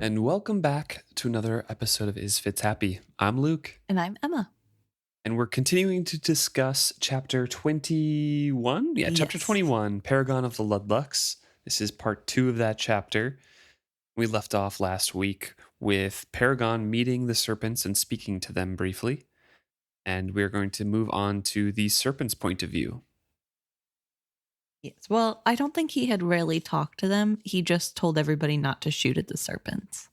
And welcome back to another episode of Is Fitz Happy? I'm Luke. And I'm Emma. And we're continuing to discuss chapter 21? Yeah, chapter Yes. 21, Paragon of the Ludlucks. This is part 2 of that chapter. We left off last week with Paragon meeting the serpents and speaking to them briefly. And we're going to move on to the serpent's point of view. Yes. Well, I don't think he had really talked to them. He just told everybody not to shoot at the serpents.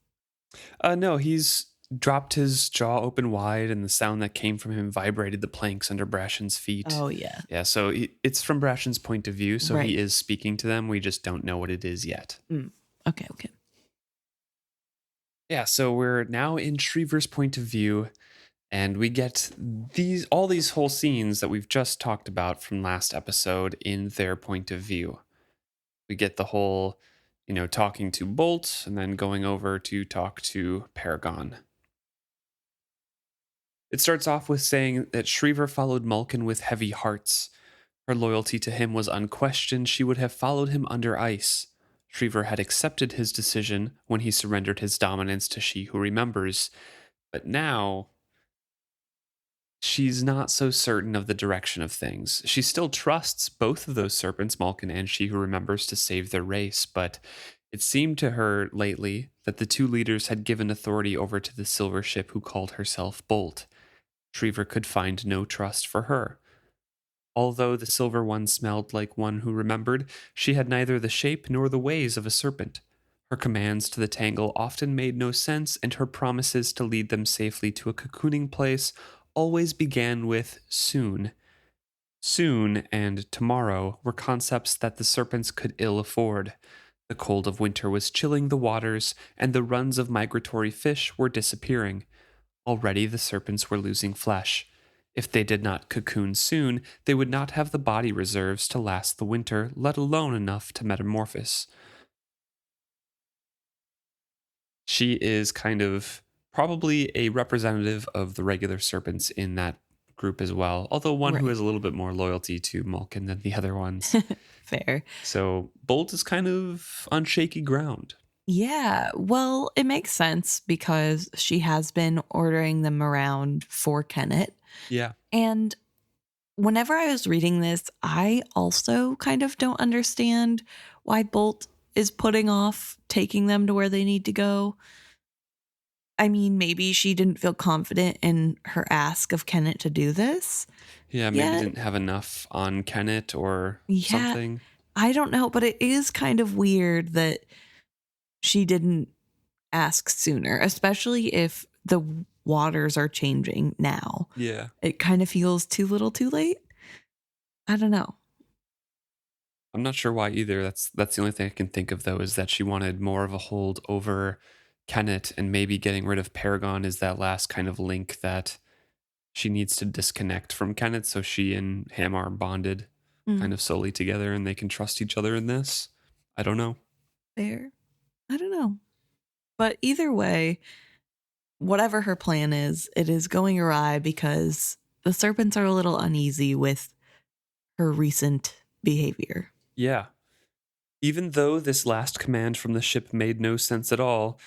No, he's dropped his jaw open wide, and the sound that came from him vibrated the planks under Brashen's feet. Oh, yeah. Yeah, so it's from Brashen's point of view, so Right. he is speaking to them. We just don't know what it is yet. Okay. Yeah, so we're now in Shriver's point of view, and we get all these whole scenes that we've just talked about from last episode in their point of view. We get the whole, talking to Bolt and then going over to talk to Paragon. It starts off with saying that Shriver followed Malkin with heavy hearts. Her loyalty to him was unquestioned. She would have followed him under ice. Shriver had accepted his decision when he surrendered his dominance to She Who Remembers. But now, she's not so certain of the direction of things. She still trusts both of those serpents, Malkin and She Who Remembers, to save their race, but it seemed to her lately that the two leaders had given authority over to the silver ship who called herself Bolt. Shriver could find no trust for her. Although the silver one smelled like one who remembered, she had neither the shape nor the ways of a serpent. Her commands to the Tangle often made no sense, and her promises to lead them safely to a cocooning place always began with soon. Soon and tomorrow were concepts that the serpents could ill afford. The cold of winter was chilling the waters, and the runs of migratory fish were disappearing. Already the serpents were losing flesh. If they did not cocoon soon, they would not have the body reserves to last the winter, let alone enough to metamorphose. She is kind of probably a representative of the regular serpents in that group as well, although one who has a little bit more loyalty to Malkin than the other ones. Fair. So Bolt is kind of on shaky ground. Yeah, well, it makes sense because she has been ordering them around for Kennit. Yeah. And whenever I was reading this, I also kind of don't understand why Bolt is putting off taking them to where they need to go. I mean, maybe she didn't feel confident in her ask of Kennit to do this. Yeah, maybe didn't have enough on Kennit or something. I don't know, but it is kind of weird that she didn't ask sooner, especially if the waters are changing now. Yeah. It kind of feels too little too late. I don't know. I'm not sure why either. That's the only thing I can think of, though, is that she wanted more of a hold over Kennit, and maybe getting rid of Paragon is that last kind of link that she needs to disconnect from Kennit, so she and him are bonded kind of solely together and they can trust each other in this. I don't know. Fair. I don't know. But either way, whatever her plan is, it is going awry because the serpents are a little uneasy with her recent behavior. Yeah. Even though this last command from the ship made no sense at all,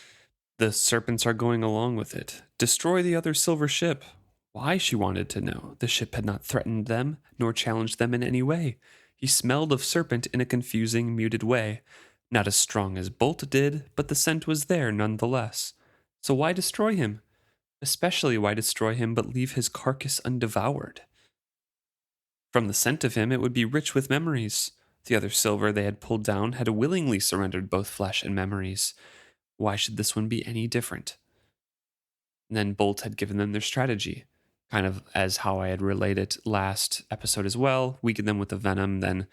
the serpents are going along with it. Destroy the other silver ship. Why, she wanted to know. The ship had not threatened them, nor challenged them in any way. He smelled of serpent in a confusing, muted way. Not as strong as Bolt did, but the scent was there nonetheless. So why destroy him? Especially why destroy him but leave his carcass undevoured? From the scent of him, it would be rich with memories. The other silver they had pulled down had willingly surrendered both flesh and memories. Why should this one be any different? And then Bolt had given them their strategy, kind of as how I had related last episode as well. Weaken them with the venom, then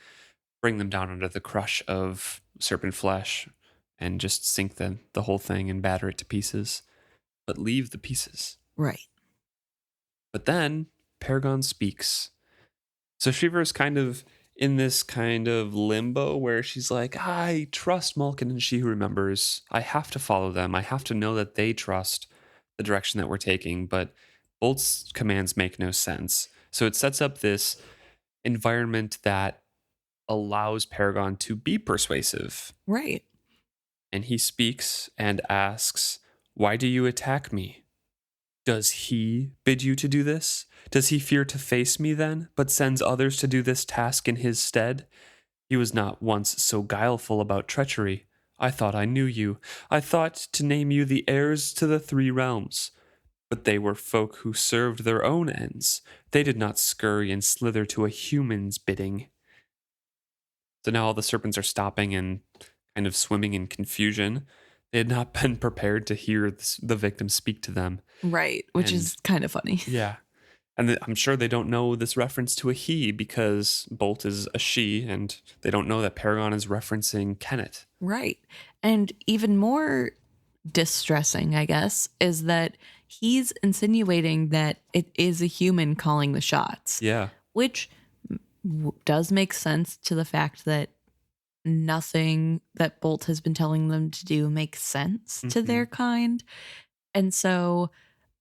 bring them down under the crush of serpent flesh and just sink the whole thing and batter it to pieces, but leave the pieces. Right. But then Paragon speaks. So Shiva is kind of in this kind of limbo where she's like, I trust Malkin and She Who Remembers. I have to follow them. I have to know that they trust the direction that we're taking. But Bolt's commands make no sense. So it sets up this environment that allows Paragon to be persuasive. Right. And he speaks and asks, "Why do you attack me? Does he bid you to do this? Does he fear to face me then, but sends others to do this task in his stead? He was not once so guileful about treachery. I thought I knew you. I thought to name you the heirs to the three realms. But they were folk who served their own ends. They did not scurry and slither to a human's bidding." So now all the serpents are stopping and kind of swimming in confusion. They had not been prepared to hear the victim speak to them. Right, which And- is kind of funny. Yeah. And I'm sure they don't know this reference to a he because Bolt is a she, and they don't know that Paragon is referencing Kennit. Right. And even more distressing, I guess, is that he's insinuating that it is a human calling the shots, Yeah. which does make sense to the fact that nothing that Bolt has been telling them to do makes sense to Mhm. their kind. And so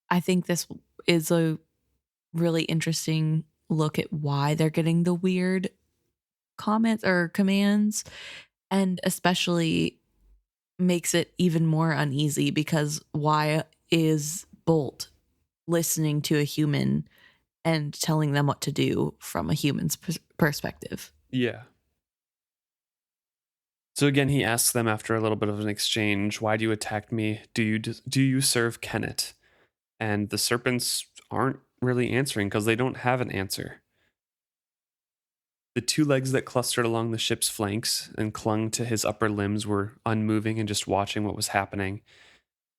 I think this is a really interesting look at why they're getting the weird comments or commands, and especially makes it even more uneasy because why is Bolt listening to a human and telling them what to do from a human's perspective? Yeah. So again, he asks them after a little bit of an exchange, "Why do you attack me? Do you serve Kennit?" And the serpents aren't really answering because they don't have an answer. The two legs that clustered along the ship's flanks and clung to his upper limbs were unmoving and just watching what was happening.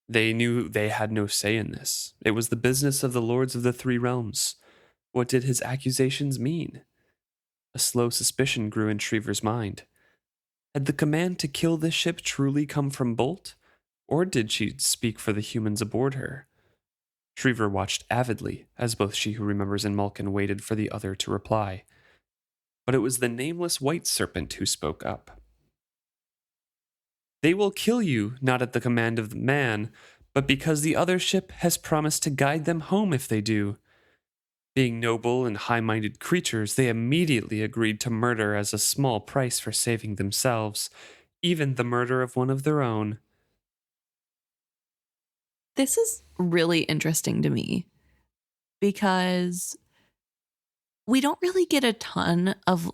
They knew they had no say in this. It was the business of the lords of the three realms. What did his accusations mean? A slow suspicion grew in Shriver's mind. Had the command to kill this ship truly come from Bolt? Or did she speak for the humans aboard her? Shriver watched avidly as both She Who Remembers and Malkin waited for the other to reply. But it was the nameless white serpent who spoke up. "They will kill you, not at the command of the man, but because the other ship has promised to guide them home if they do. Being noble and high-minded creatures, they immediately agreed to murder as a small price for saving themselves, even the murder of one of their own." This is really interesting to me because we don't really get a ton of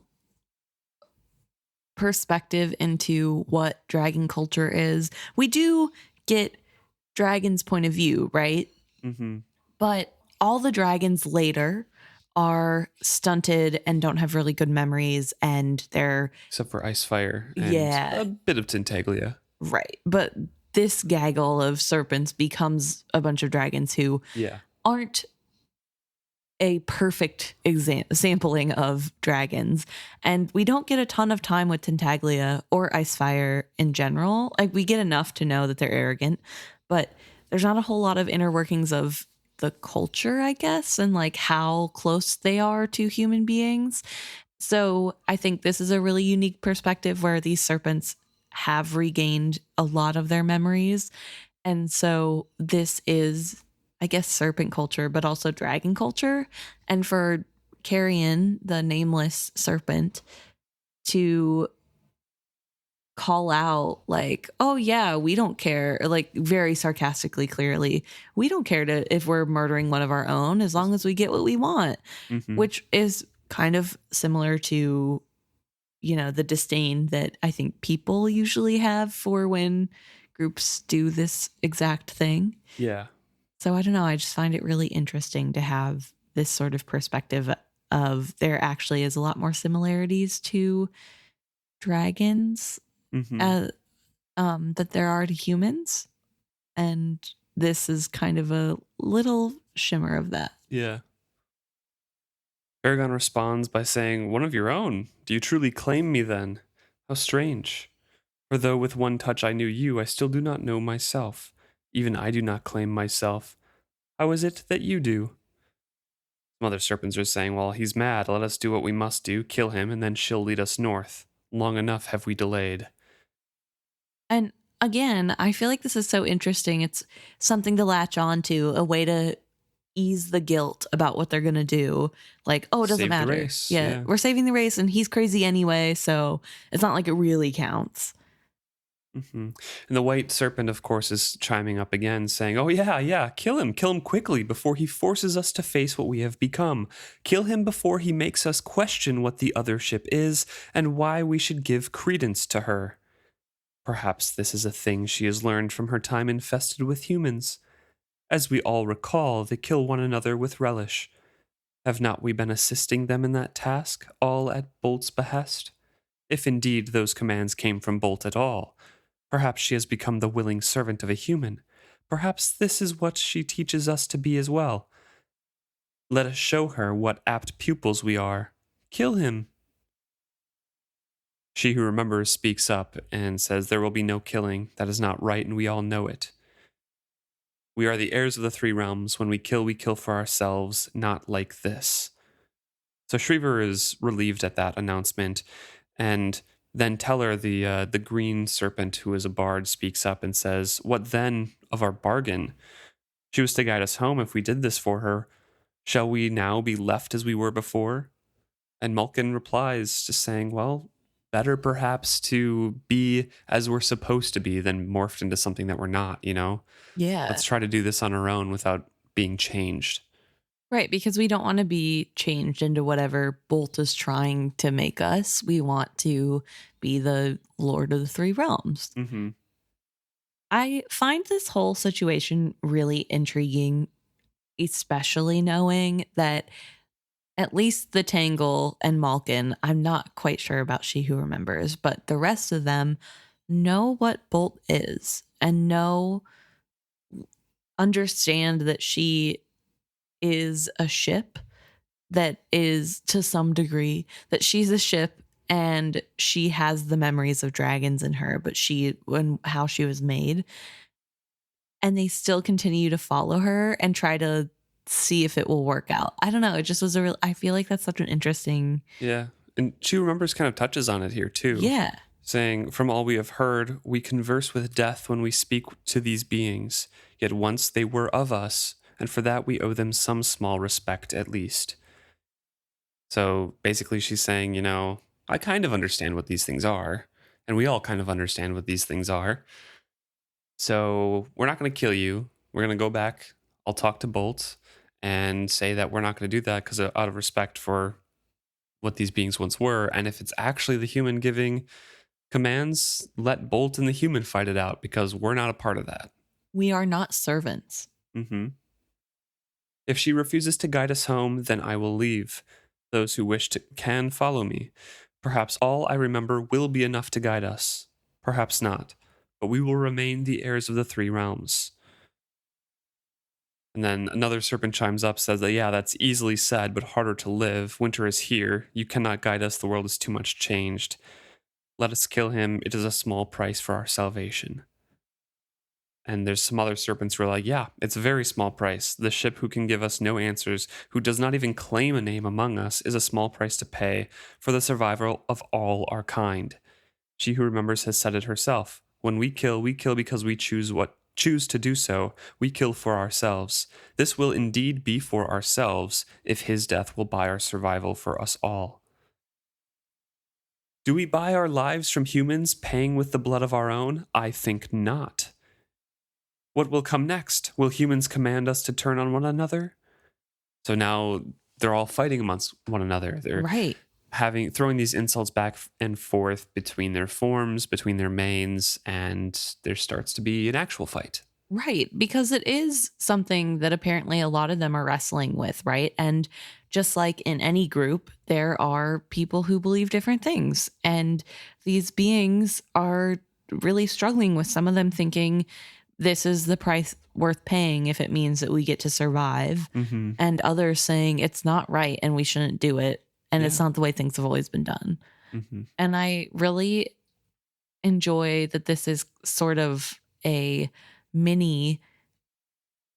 perspective into what dragon culture is. We do get Dragon's point of view, right? Mm-hmm. But all the dragons later are stunted and don't have really good memories, and they're Except for Icefire and Yeah. a bit of Tintaglia. right. But this gaggle of serpents becomes a bunch of dragons who Yeah. aren't a perfect sampling of dragons. And we don't get a ton of time with Tintaglia or Icefire in general. Like, we get enough to know that they're arrogant, but there's not a whole lot of inner workings of the culture, I guess, and like how close they are to human beings. So I think this is a really unique perspective where these serpents have regained a lot of their memories. And so this is, I guess, serpent culture, but also dragon culture. And for Carrion, the nameless serpent, to call out like, "Oh yeah, we don't care," like very sarcastically, clearly, "We don't care if we're murdering one of our own as long as we get what we want," Mm-hmm. which is kind of similar to, the disdain that I think people usually have for when groups do this exact thing. Yeah. So I don't know. I just find it really interesting to have this sort of perspective of there actually is a lot more similarities to dragons Mm-hmm. that there are to humans. And this is kind of a little shimmer of that. Yeah. Paragon responds by saying, "One of your own. Do you truly claim me then? How strange. For though with one touch I knew you, I still do not know myself. Even I do not claim myself. How is it that you do?" Some other serpents are saying, "Well, he's mad. Let us do what we must do, kill him, and then she'll lead us north. Long enough have we delayed." And again, I feel like this is so interesting. It's something to latch on to, a way to ease the guilt about what they're going to do. Like, oh, it doesn't Save the matter. race, Yeah, yeah. we're saving the race and he's crazy anyway. So it's not like it really counts. And the white serpent, of course, is chiming up again, saying, "Oh, yeah, kill him quickly before he forces us to face what we have become. Kill him before he makes us question what the other ship is and why we should give credence to her. Perhaps this is a thing she has learned from her time infested with humans. As we all recall, they kill one another with relish. Have not we been assisting them in that task, all at Bolt's behest? If indeed those commands came from Bolt at all, perhaps she has become the willing servant of a human. Perhaps this is what she teaches us to be as well. Let us show her what apt pupils we are. Kill him." She who remembers speaks up and says, "There will be no killing. That is not right, and we all know it. We are the heirs of the three realms. When we kill for ourselves, not like this." So Shriver is relieved at that announcement, and then Teller, the green serpent who is a bard, speaks up and says, "What then of our bargain? She was to guide us home if we did this for her. Shall we now be left as we were before?" And Malkin replies, just saying, "Well, better perhaps to be as we're supposed to be than morphed into something that we're not, you know? Yeah. Let's try to do this on our own without being changed." Right, because we don't want to be changed into whatever Bolt is trying to make us. We want to be the Lord of the Three Realms. Mm-hmm. I find this whole situation really intriguing, especially knowing that at least the Tangle and Malkin, I'm not quite sure about She Who Remembers, but the rest of them know what Bolt is and understand that she is a ship, that is to some degree that she's a ship and she has the memories of dragons in her, but how she was made, and they still continue to follow her and try to see if it will work out. I don't know. It just was I feel like that's such an interesting. Yeah. And She Remembers kind of touches on it here too. Yeah. Saying, "From all we have heard, we converse with death when we speak to these beings. Yet once they were of us, and for that we owe them some small respect at least." So basically she's saying, I kind of understand what these things are, and we all kind of understand what these things are. So we're not going to kill you. We're going to go back. I'll talk to Bolt and say that we're not going to do that because out of respect for what these beings once were. And if it's actually the human giving commands, let Bolt and the human fight it out because we're not a part of that. We are not servants. Mm-hmm. If she refuses to guide us home, then I will leave. Those who wish to can follow me. Perhaps all I remember will be enough to guide us. Perhaps not. But we will remain the heirs of the three realms. And then another serpent chimes up, says that, yeah, that's easily said, but harder to live. Winter is here. You cannot guide us. The world is too much changed. Let us kill him. It is a small price for our salvation. And there's some other serpents who are like, yeah, it's a very small price. The ship who can give us no answers, who does not even claim a name among us, is a small price to pay for the survival of all our kind. She who remembers has said it herself. When we kill because we choose to do so. We kill for ourselves. This will indeed be for ourselves, if his death will buy our survival for us all. Do we buy our lives from humans, paying with the blood of our own? I think not. What will come next? Will humans command us to turn on one another? So now they're all fighting amongst one another. They're right. Throwing these insults back and forth between their forms, between their mains, and there starts to be an actual fight. Right, because it is something that apparently a lot of them are wrestling with, right? And just like in any group, there are people who believe different things. And these beings are really struggling with some of them thinking this is the price worth paying if it means that we get to survive. Mm-hmm. And others saying it's not right and we shouldn't do it. And it's not the way things have always been done. Mm-hmm. And I really enjoy that this is sort of a mini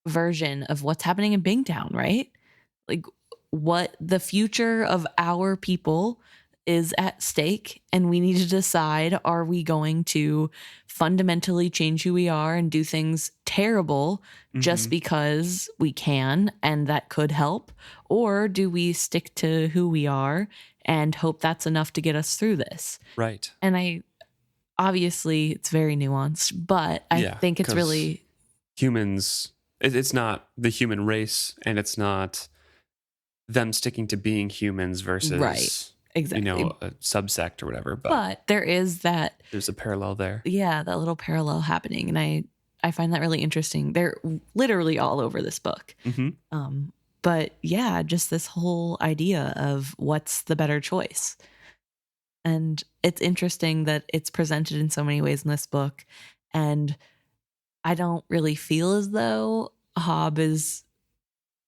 version of what's happening in Bingtown, right? Like what the future of our people is at stake, and we need to decide, are we going to fundamentally change who we are and do things terrible just because we can and that could help, or do we stick to who we are and hope that's enough to get us through this? Right. And I obviously it's very nuanced, but I think it's 'cause really humans. It's not the human race, and it's not them sticking to being humans versus right. Exactly. a subsect or whatever. But there is that, there's a parallel there. yeah, that little parallel happening, and I find that really interesting. They're literally all over this book. Mm-hmm. But yeah, just this whole idea of what's the better choice. And it's interesting that it's presented in so many ways in this book. And I don't really feel as though Hobb is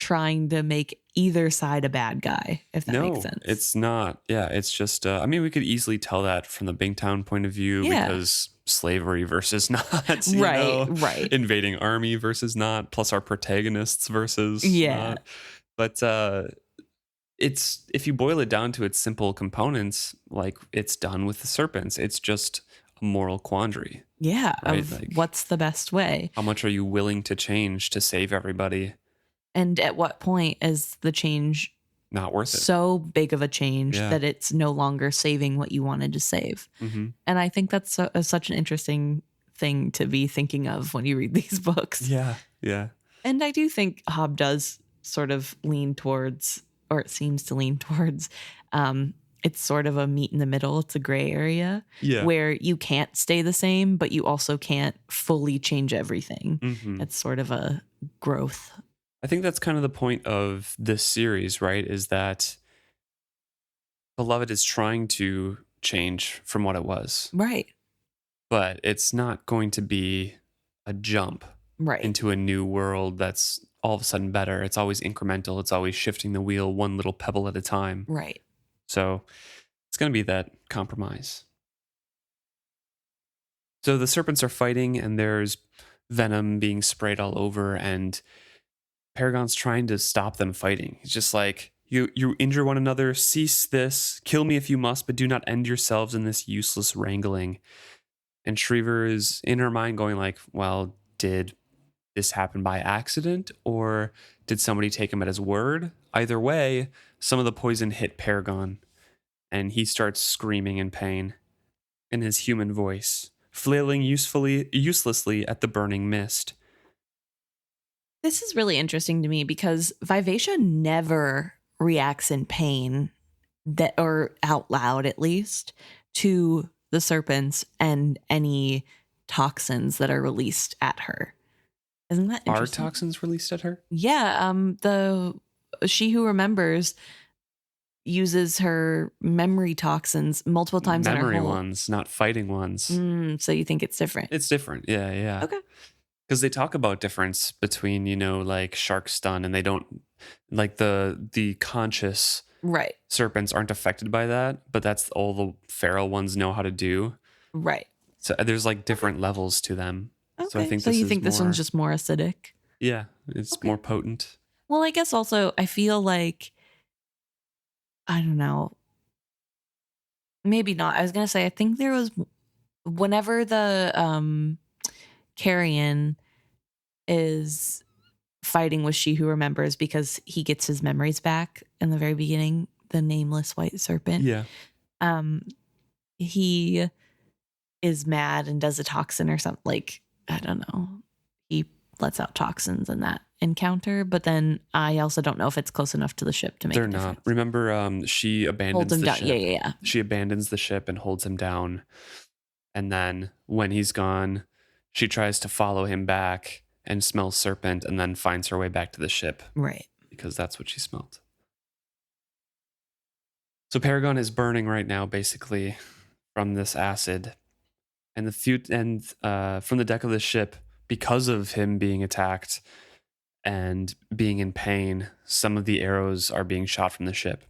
trying to make either side a bad guy, if that makes sense. It's not. Yeah, it's just, I mean, we could easily tell that from the Bingtown point of view because slavery versus not, right. Invading army versus not, plus our protagonists versus not. But it's, if you boil it down to its simple components, like it's done with the serpents. It's just a moral quandary. Yeah, right? of what's the best way? How much are you willing to change to save everybody? And at what point is the change not worth it? So big of a change that it's no longer saving what you wanted to save. Mm-hmm. And I think that's such an interesting thing to be thinking of when you read these books. Yeah. And I do think Hobb does sort of lean towards, or it seems to lean towards, it's sort of a meet in the middle. It's a gray area where you can't stay the same, but you also can't fully change everything. Mm-hmm. It's sort of a growth. I think that's kind of the point of this series, right? Is that Beloved is trying to change from what it was. Right. But it's not going to be a jump into a new world that's all of a sudden better. It's always incremental. It's always shifting the wheel one little pebble at a time. Right. So it's going to be that compromise. So the serpents are fighting, and there's venom being sprayed all over, and Paragon's trying to stop them fighting. He's just like, you injure one another, cease this, kill me if you must, but do not end yourselves in this useless wrangling. And Shriver is in her mind going like, well, did this happen by accident, or did somebody take him at his word? Either way, some of the poison hit Paragon, and he starts screaming in pain in his human voice, flailing uselessly at the burning mist. This is really interesting to me because Vivacia never reacts in pain, that, or out loud at least, to the serpents and any toxins that are released at her. Isn't that interesting? Are toxins released at her? Yeah, the She Who Remembers uses her memory toxins multiple times in her memory whole... ones, not fighting ones. So you think it's different? It's different. Yeah. Okay. Because they talk about difference between, like shark stun, and they don't, like the conscious serpents aren't affected by that, but that's all the feral ones know how to do. Right. So there's like different levels to them. Okay. So I think this one's just more acidic? Yeah, it's more potent. Well, I guess also I feel like, I don't know, maybe not. I was going to say, I think there was, whenever the Carrion is fighting with She Who Remembers, because he gets his memories back in the very beginning, the nameless white serpent. Yeah. He is mad and does a toxin or something, like, I don't know. He lets out toxins in that encounter, but then I also don't know if it's close enough to the ship to make They're a difference. not. Remember, she abandons him the down. ship. Yeah. She abandons the ship and holds him down. And then when he's gone, she tries to follow him back and smells serpent, and then finds her way back to the ship. Right. Because that's what she smelled. So Paragon is burning right now, basically, from this acid. And from the deck of the ship, because of him being attacked and being in pain, some of the arrows are being shot from the ship.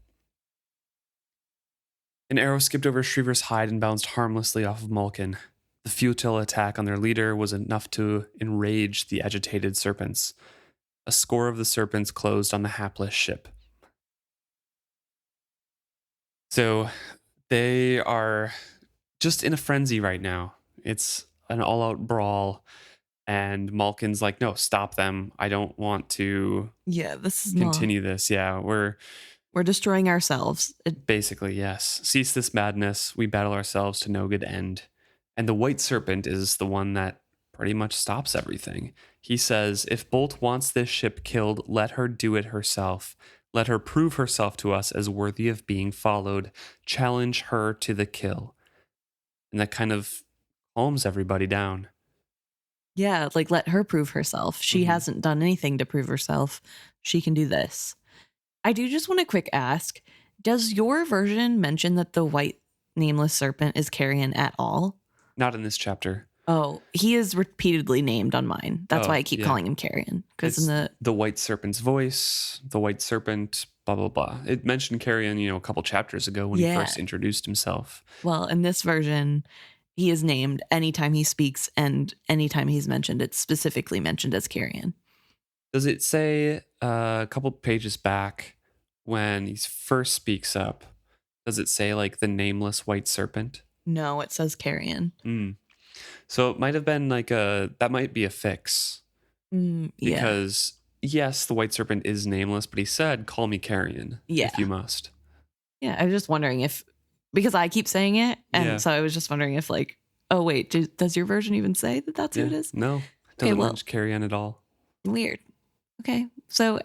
An arrow skipped over Shriver's hide and bounced harmlessly off of Malkin. The futile attack on their leader was enough to enrage the agitated serpents. A score of the serpents closed on the hapless ship. So they are just in a frenzy right now. It's an all-out brawl, and Malkin's like, no, stop them. I don't want to this is continue this. Yeah, we're destroying ourselves. Basically, yes. Cease this madness. We battle ourselves to no good end. And the white serpent is the one that pretty much stops everything. He says, if Bolt wants this ship killed, let her do it herself. Let her prove herself to us as worthy of being followed. Challenge her to the kill. And that kind of calms everybody down. Yeah, like let her prove herself. She hasn't done anything to prove herself. She can do this. I do just want to quick ask, does your version mention that the white nameless serpent is Carrion at all? Not in this chapter. Oh, he is repeatedly named on mine. That's why I keep yeah. calling him Carrion. Because in the white serpent's voice, the white serpent, blah, blah, blah. It mentioned Carrion, a couple chapters ago when he first introduced himself. Well, in this version, he is named anytime he speaks, and anytime he's mentioned, it's specifically mentioned as Carrion. Does it say a couple pages back when he first speaks up, does it say like the nameless white serpent? No, it says Carrion. So it might have been like that might be a fix. Because yes, the white serpent is nameless, but he said, call me Carrion if you must. Yeah, I was just wondering because I keep saying it, and so I was just wondering if like, oh wait, does your version even say that that's who it is? No, it doesn't mention Carrion at all. Weird. Okay, so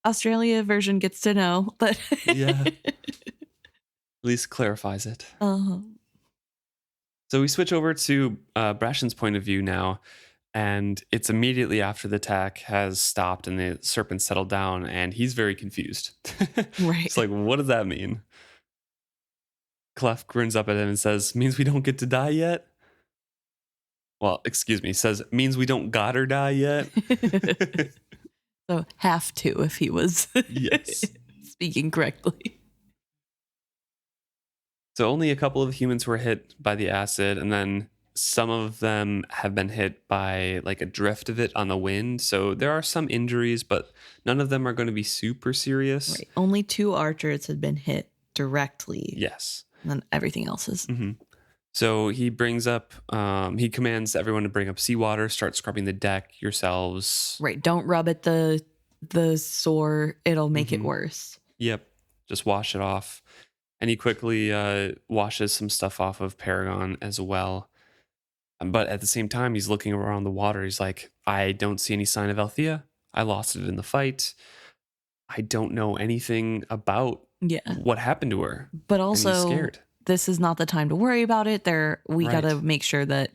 Australia version gets to know, but yeah, at least clarifies it. Uh-huh. So we switch over to Brashen's point of view now, and it's immediately after the attack has stopped and the serpent settled down, and he's very confused. Right. It's like, what does that mean? Clef grins up at him and says, means we don't get to die yet? Well, excuse me, says, means we don't gotta die yet? So have to if he was speaking correctly. So only a couple of humans were hit by the acid, and then some of them have been hit by like a drift of it on the wind. So there are some injuries, but none of them are going to be super serious. Right. Only 2 archers had been hit directly. Yes. And then everything else is. So he brings up, he commands everyone to bring up seawater, start scrubbing the deck yourselves. Right. Don't rub at the sore. It'll make it worse. Yep. Just wash it off. And he quickly washes some stuff off of Paragon as well. But at the same time, he's looking around the water. He's like, I don't see any sign of Althea. I lost it in the fight. I don't know anything about what happened to her. But also, scared. This is not the time to worry about it. We got to make sure that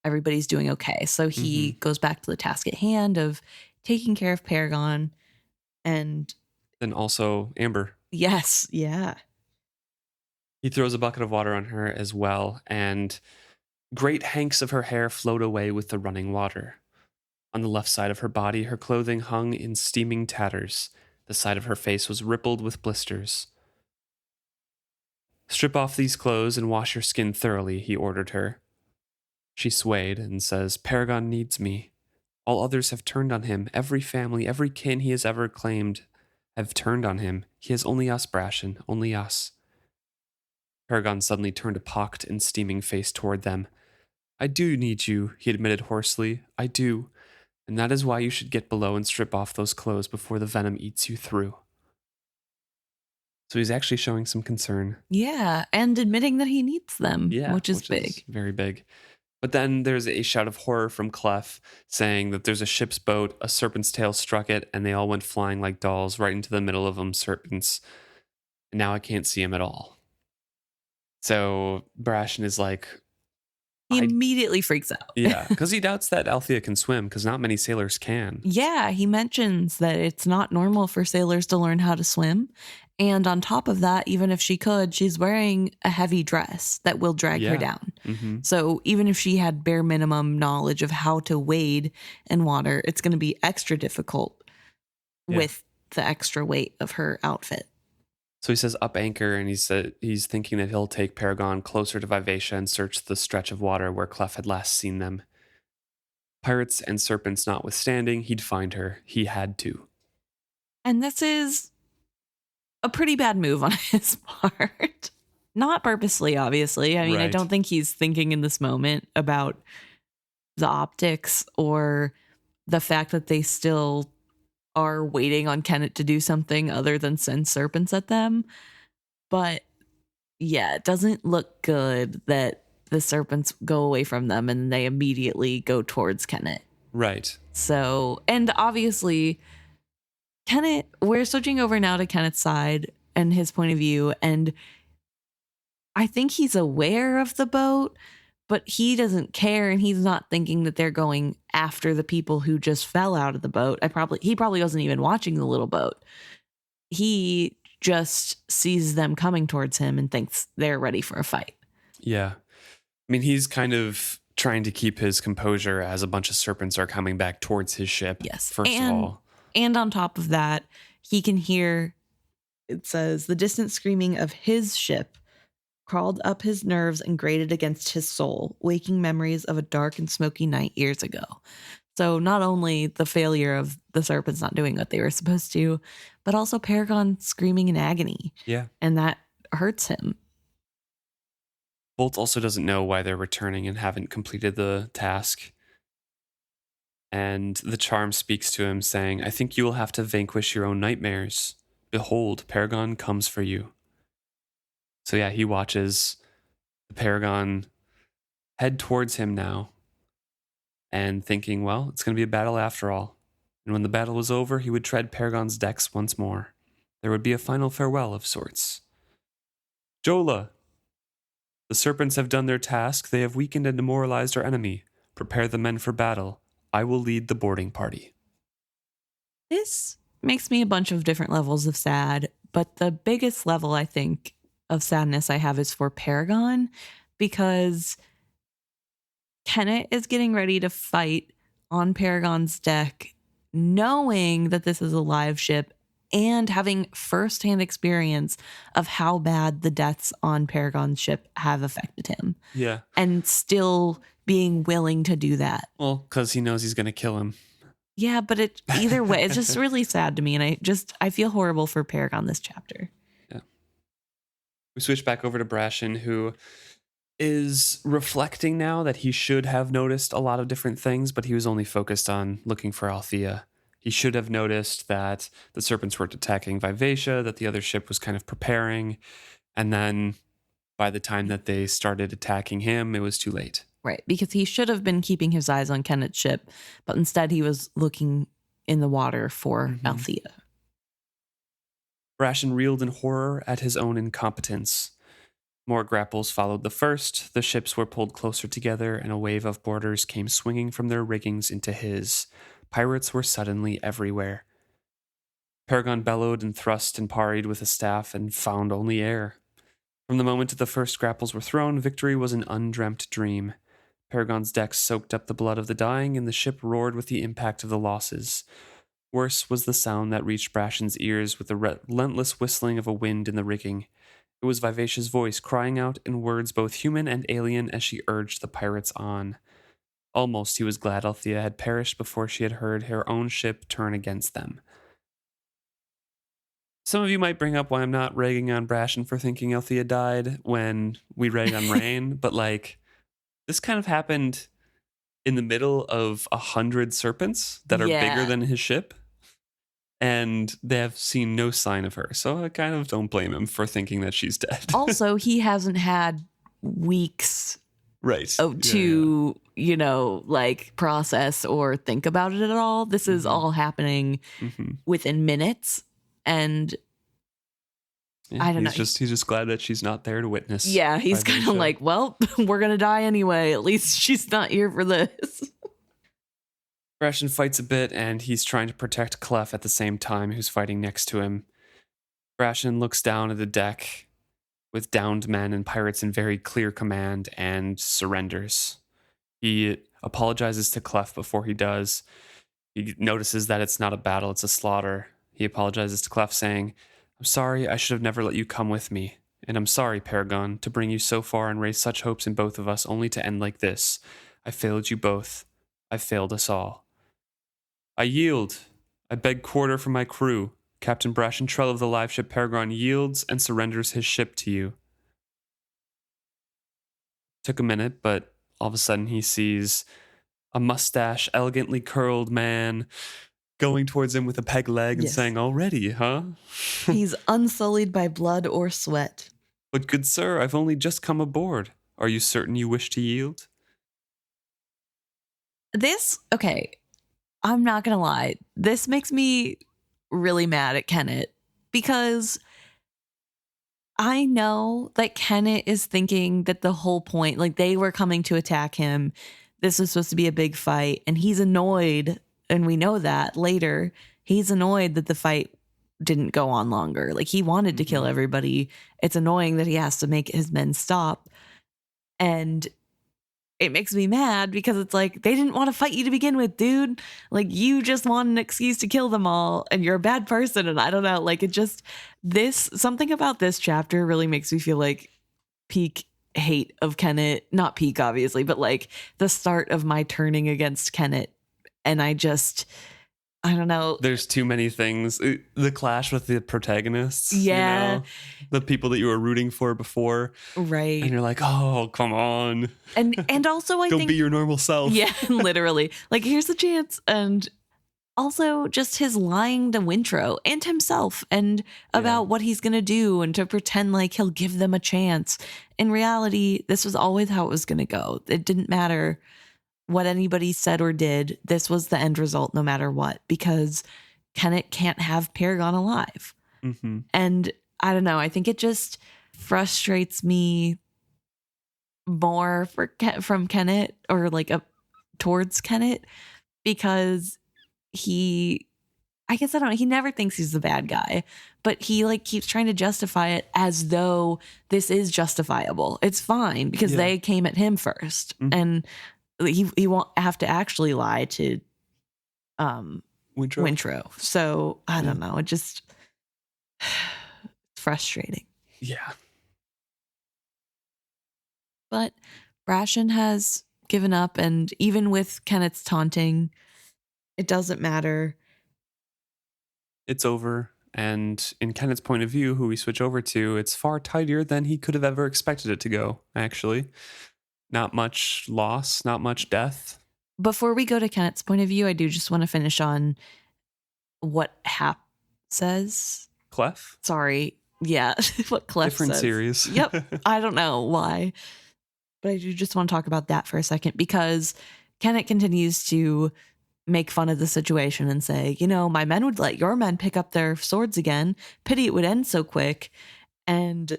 everybody's doing okay. So he goes back to the task at hand of taking care of Paragon. And then also Amber. Yes. Yeah. He throws a bucket of water on her as well, and great hanks of her hair float away with the running water. On the left side of her body, her clothing hung in steaming tatters. The side of her face was rippled with blisters. Strip off these clothes and wash your skin thoroughly, he ordered her. She swayed and says, Paragon needs me. All others have turned on him. Every family, every kin he has ever claimed have turned on him. He has only us, Brashen, only us. Paragon suddenly turned a pocked and steaming face toward them. I do need you, he admitted hoarsely. I do. And that is why you should get below and strip off those clothes before the venom eats you through. So he's actually showing some concern. Yeah, and admitting that he needs them, which is big. Is very big. But then there's a shout of horror from Clef saying that there's a ship's boat, a serpent's tail struck it, and they all went flying like dolls right into the middle of them serpents. And now I can't see him at all. So Brashen is like... He immediately freaks out. Yeah, because he doubts that Althea can swim, because not many sailors can. Yeah, he mentions that it's not normal for sailors to learn how to swim. And on top of that, even if she could, she's wearing a heavy dress that will drag her down. So even if she had bare minimum knowledge of how to wade in water, it's going to be extra difficult with the extra weight of her outfit. So he says up anchor, and he's thinking that he'll take Paragon closer to Vivacia and search the stretch of water where Clef had last seen them. Pirates and serpents notwithstanding, he'd find her. He had to. And this is a pretty bad move on his part. Not purposely, obviously. I mean, I don't think he's thinking in this moment about the optics or the fact that they still are waiting on Kennit to do something other than send serpents at them. But yeah, it doesn't look good that the serpents go away from them and they immediately go towards Kennit. Right. So, and obviously, Kennit, we're switching over now to Kennit's side and his point of view. And I think he's aware of the boat, but he doesn't care. And he's not thinking that they're going after the people who just fell out of the boat. He probably wasn't even watching the little boat. He just sees them coming towards him and thinks they're ready for a fight. Yeah. I mean, he's kind of trying to keep his composure as a bunch of serpents are coming back towards his ship. Yes. First of all. And on top of that, he can hear, it says, the distant screaming of his ship crawled up his nerves and grated against his soul, waking memories of a dark and smoky night years ago. So not only the failure of the serpents not doing what they were supposed to, but also Paragon screaming in agony. Yeah. And that hurts him. Bolt also doesn't know why they're returning and haven't completed the task. And the charm speaks to him, saying, I think you will have to vanquish your own nightmares. Behold, Paragon comes for you. So yeah, he watches the Paragon head towards him now and thinking, well, it's going to be a battle after all. And when the battle was over, he would tread Paragon's decks once more. There would be a final farewell of sorts. Jola! The serpents have done their task. They have weakened and demoralized our enemy. Prepare the men for battle. I will lead the boarding party. This makes me a bunch of different levels of sad, but the biggest level, I think, of sadness I have is for Paragon, because Kennit is getting ready to fight on Paragon's deck, knowing that this is a live ship and having firsthand experience of how bad the deaths on Paragon's ship have affected him. Yeah. And still being willing to do that. Well, because he knows he's going to kill him. Yeah, but either way, it's just really sad to me. And I feel horrible for Paragon this chapter. Yeah. We switch back over to Brashen, who is reflecting now that he should have noticed a lot of different things, but he was only focused on looking for Althea. He should have noticed that the serpents were attacking Vivacia, that the other ship was kind of preparing. And then by the time that they started attacking him, it was too late. Right, because he should have been keeping his eyes on Kennit's ship, but instead he was looking in the water for Althea. Brashen reeled in horror at his own incompetence. More grapples followed the first. The ships were pulled closer together, and a wave of boarders came swinging from their riggings into his. Pirates were suddenly everywhere. Paragon bellowed and thrust and parried with a staff and found only air. From the moment the first grapples were thrown, victory was an undreamt dream. Paragon's decks soaked up the blood of the dying, and the ship roared with the impact of the losses. Worse was the sound that reached Brashen's ears with the relentless whistling of a wind in the rigging. It was Vivacia's voice crying out in words both human and alien as she urged the pirates on. Almost he was glad Althea had perished before she had heard her own ship turn against them. Some of you might bring up why I'm not ragging on Brashen for thinking Althea died when we rag on Rain, but this kind of happened in the middle of 100 serpents that are bigger than his ship, and they have seen no sign of her. So I kind of don't blame him for thinking that she's dead. Also, he hasn't had weeks to, process or think about it at all. This is all happening within minutes. And I don't know. He's just glad that she's not there to witness. Yeah, he's kind of like, well, we're going to die anyway. At least she's not here for this. Brashen fights a bit, and he's trying to protect Clef at the same time, who's fighting next to him. Brashen looks down at the deck with downed men and pirates in very clear command and surrenders. He apologizes to Clef before he does. He notices that it's not a battle, it's a slaughter. He apologizes to Clef, saying, I'm sorry, I should have never let you come with me. And I'm sorry, Paragon, to bring you so far and raise such hopes in both of us, only to end like this. I failed you both. I failed us all. I yield. I beg quarter from my crew. Captain Brashen Trell of the Liveship Paragon yields and surrenders his ship to you. Took a minute, but all of a sudden he sees a mustache, elegantly curled man going towards him with a peg leg and saying, already, huh? He's unsullied by blood or sweat. But good sir, I've only just come aboard. Are you certain you wish to yield? Okay, I'm not going to lie. This makes me really mad at Kennit because I know that Kennit is thinking that the whole point, like they were coming to attack him. This was supposed to be a big fight, and he's annoyed. And we know that later. He's annoyed that the fight didn't go on longer. Like he wanted to kill everybody. It's annoying that he has to make his men stop. And it makes me mad because it's like, they didn't want to fight you to begin with, dude. Like you just want an excuse to kill them all and you're a bad person. And I don't know, like something about this chapter really makes me feel like peak hate of Kennit, not peak obviously, but like the start of my turning against Kennit. And I don't know. There's too many things. The clash with the protagonists. Yeah. You know? The people that you were rooting for before. Right. And you're like, oh, come on. And also I Don't think. be your normal self. Yeah, literally. Like, here's the chance. And also just his lying to Wintro and himself and about what he's going to do and to pretend like he'll give them a chance. In reality, this was always how it was going to go. It didn't matter what anybody said or did. This was the end result no matter what, because Kennit can't have Paragon alive. Mm-hmm. And I don't know. I think it just frustrates me more from Kennit or like towards Kennit because he never thinks he's the bad guy, but he like keeps trying to justify it as though this is justifiable. It's fine because they came at him first. Mm-hmm. And he won't have to actually lie to Wintro. So I don't know. It just it's frustrating. Yeah. But Brashen has given up, and even with Kennit's taunting, it doesn't matter. It's over. And in Kennit's point of view, who we switch over to, it's far tidier than he could have ever expected it to go, actually. Not much loss, not much death. Before we go to Kennit's point of view, I do just want to finish on what Hap says. Clef? Sorry. Yeah, what Clef Different says. series. Yep. I don't know why. But I do just want to talk about that for a second because Kennit continues to make fun of the situation and say, my men would let your men pick up their swords again. Pity it would end so quick. And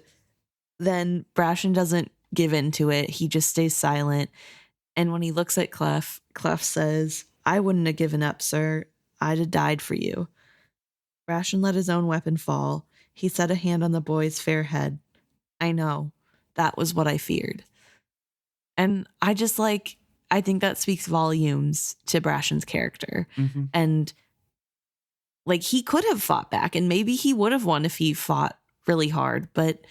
then Brashen doesn't give in to it. He just stays silent. And when he looks at Clef, Clef says, I wouldn't have given up, sir. I'd have died for you. Brashen let his own weapon fall. He set a hand on the boy's fair head. I know. That was what I feared. And I think that speaks volumes to Brashen's character. Mm-hmm. And like he could have fought back and maybe he would have won if he fought really hard. But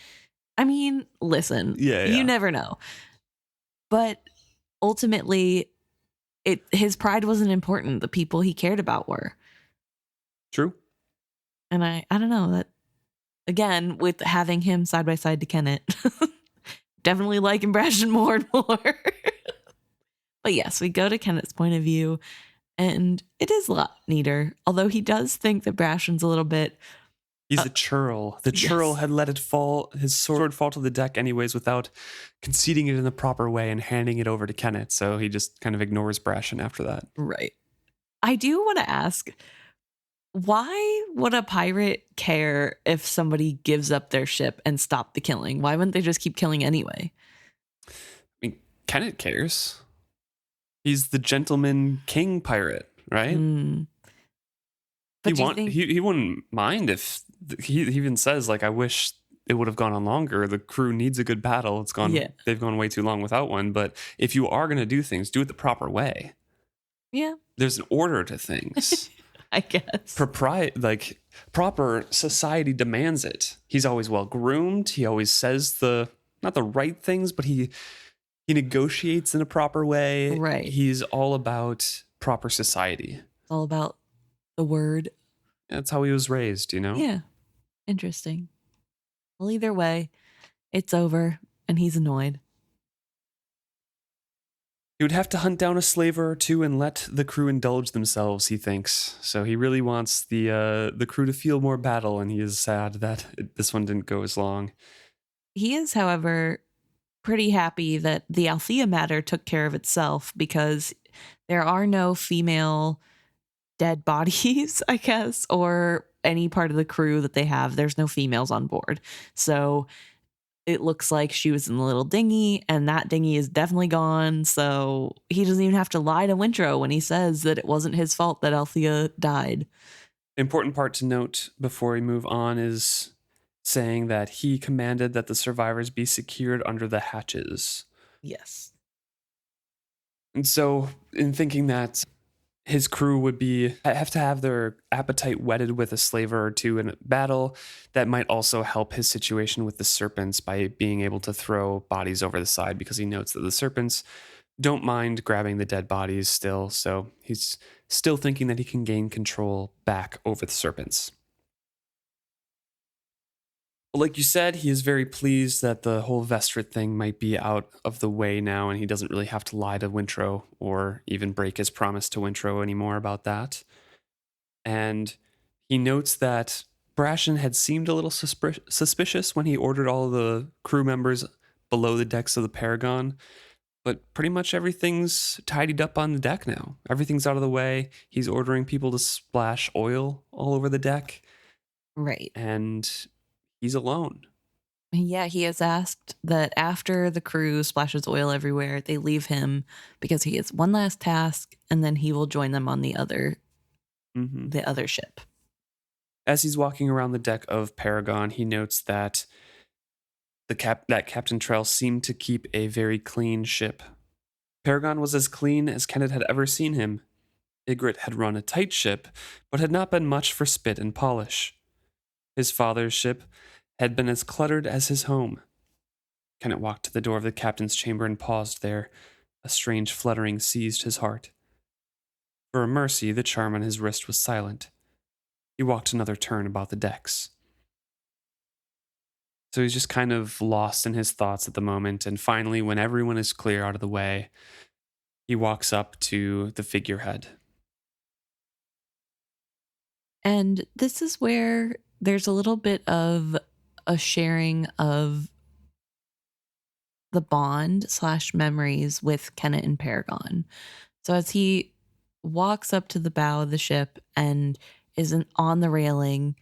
I mean, listen, you never know. But ultimately, his pride wasn't important. The people he cared about were. True. And I don't know that, again, with having him side by side to Kennit, definitely liking Brashen more and more. But yes, we go to Kennit's point of view, and it is a lot neater. Although he does think that Brashen's a little bit. He's a churl. The churl had let it fall, his sword fall to the deck anyways without conceding it in the proper way and handing it over to Kennit. So he just kind of ignores Brashen after that. Right. I do want to ask, why would a pirate care if somebody gives up their ship and stop the killing? Why wouldn't they just keep killing anyway? I mean, Kennit cares. He's the gentleman king pirate, right? Mm. He wouldn't mind if he even says, like, I wish it would have gone on longer. The crew needs a good battle. They've gone way too long without one. But if you are going to do things, do it the proper way. Yeah. There's an order to things. I guess. Proper society demands it. He's always well groomed. He always says not the right things, but he negotiates in a proper way. Right. He's all about proper society. All about the word. That's how he was raised, Yeah. Interesting. Well, either way, it's over and he's annoyed. He would have to hunt down a slaver or two and let the crew indulge themselves, he thinks. So he really wants the crew to feel more battle, and he is sad that this one didn't go as long. He is, however, pretty happy that the Althea matter took care of itself because there are no female dead bodies, I guess, or any part of the crew that they have. There's no females on board. So it looks like she was in the little dinghy, and that dinghy is definitely gone. So he doesn't even have to lie to Wintro when he says that it wasn't his fault that Althea died. Important part to note before we move on is saying that he commanded that the survivors be secured under the hatches. Yes. And so, in thinking that his crew would have to have their appetite whetted with a slaver or two in battle, that might also help his situation with the serpents by being able to throw bodies over the side, because he notes that the serpents don't mind grabbing the dead bodies still, so he's still thinking that he can gain control back over the serpents. Like you said, he is very pleased that the whole Vestrit thing might be out of the way now, and he doesn't really have to lie to Wintro or even break his promise to Wintro anymore about that. And he notes that Brashen had seemed a little suspicious when he ordered all of the crew members below the decks of the Paragon, but pretty much everything's tidied up on the deck now. Everything's out of the way. He's ordering people to splash oil all over the deck. Right. And he's alone. Yeah, he has asked that after the crew splashes oil everywhere, they leave him because he has one last task, and then he will join them on the other ship. As he's walking around the deck of Paragon, he notes that Captain Trell seemed to keep a very clean ship. Paragon was as clean as Kennit had ever seen him. Ygritte had run a tight ship, but had not been much for spit and polish. His father's ship had been as cluttered as his home. Kennit walked to the door of the captain's chamber and paused there. A strange fluttering seized his heart. For a mercy, the charm on his wrist was silent. He walked another turn about the decks. So he's just kind of lost in his thoughts at the moment, and finally, when everyone is clear out of the way, he walks up to the figurehead. And this is where there's a little bit of a sharing of the bond / memories with Kennit and Paragon. So as he walks up to the bow of the ship and isn't on the railing,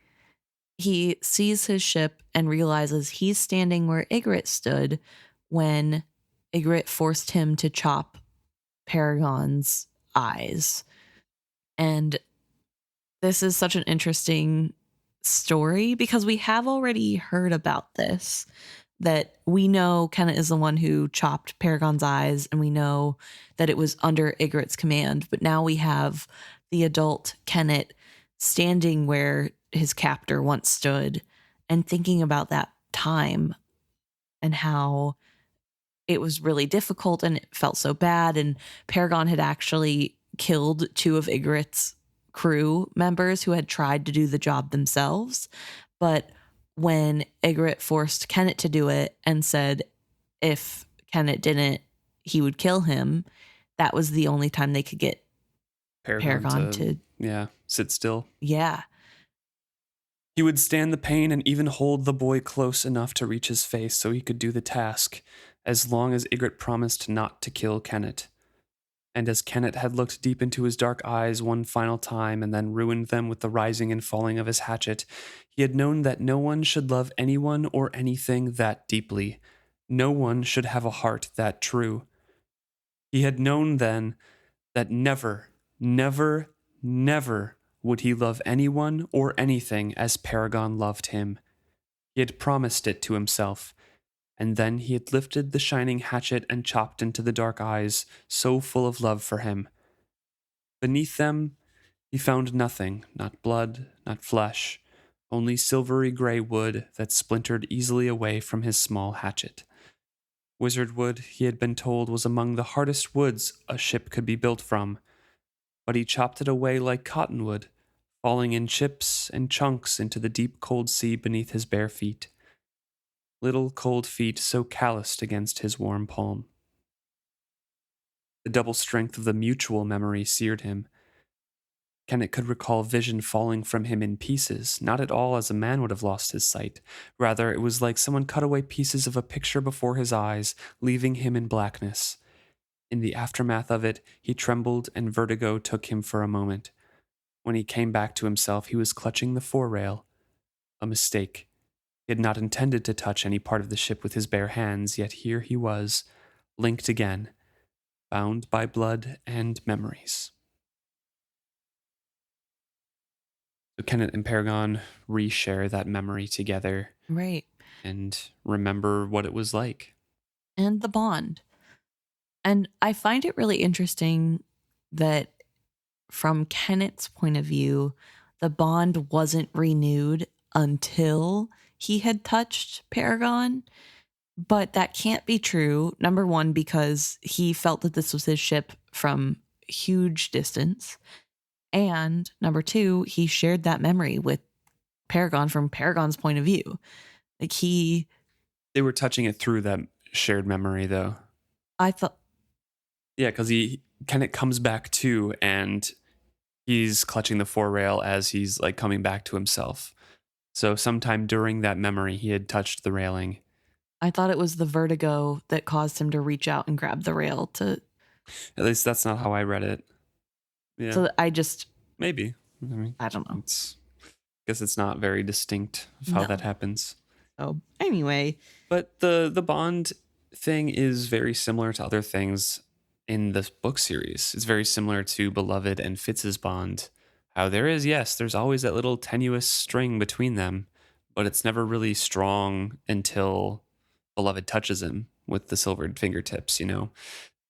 he sees his ship and realizes he's standing where Ygritte stood when Ygritte forced him to chop Paragon's eyes. And this is such an interesting story because we have already heard about this, that we know Kennit is the one who chopped Paragon's eyes, and we know that it was under Ygritte's command. But now we have the adult Kennit standing where his captor once stood and thinking about that time and how it was really difficult and it felt so bad. And Paragon had actually killed 2 of Ygritte's crew members who had tried to do the job themselves. But when Ygritte forced Kennit to do it and said if Kennit didn't, he would kill him, that was the only time they could get Paragon to sit still. Yeah. He would stand the pain and even hold the boy close enough to reach his face so he could do the task, as long as Ygritte promised not to kill Kennit. And as Kennit had looked deep into his dark eyes one final time and then ruined them with the rising and falling of his hatchet, he had known that no one should love anyone or anything that deeply. No one should have a heart that true. He had known then that never, never, never would he love anyone or anything as Paragon loved him. He had promised it to himself, and then he had lifted the shining hatchet and chopped into the dark eyes, so full of love for him. Beneath them, he found nothing, not blood, not flesh, only silvery gray wood that splintered easily away from his small hatchet. Wizard wood, he had been told, was among the hardest woods a ship could be built from, but he chopped it away like cottonwood, falling in chips and chunks into the deep cold sea beneath his bare feet. Little cold feet so calloused against his warm palm. The double strength of the mutual memory seared him. Kennit could recall vision falling from him in pieces, not at all as a man would have lost his sight. Rather, it was like someone cut away pieces of a picture before his eyes, leaving him in blackness. In the aftermath of it, he trembled and vertigo took him for a moment. When he came back to himself, he was clutching the fore-rail. A mistake. He had not intended to touch any part of the ship with his bare hands, yet here he was, linked again, bound by blood and memories. So Kennit and Paragon reshare that memory together Right. and remember what it was like. And the bond. And I find it really interesting that from Kennit's point of view, the bond wasn't renewed until he had touched Paragon. But that can't be true. Number one, because he felt that this was his ship from huge distance. And number two, he shared that memory with Paragon from Paragon's point of view. Like They were touching it through that shared memory, though. I thought, Yeah, because Kennit comes back too, and he's clutching the fore-rail as he's like coming back to himself. So sometime during that memory, he had touched the railing. I thought it was the vertigo that caused him to reach out and grab the rail to. At least that's not how I read it. Yeah, So I just, maybe. I mean, I don't know. I guess it's not very distinct of how No. that happens. So anyway, But the bond thing is very similar to other things in the book series. It's very similar to Beloved and Fitz's bond. How there's always that little tenuous string between them, but it's never really strong until Beloved touches him with the silvered fingertips,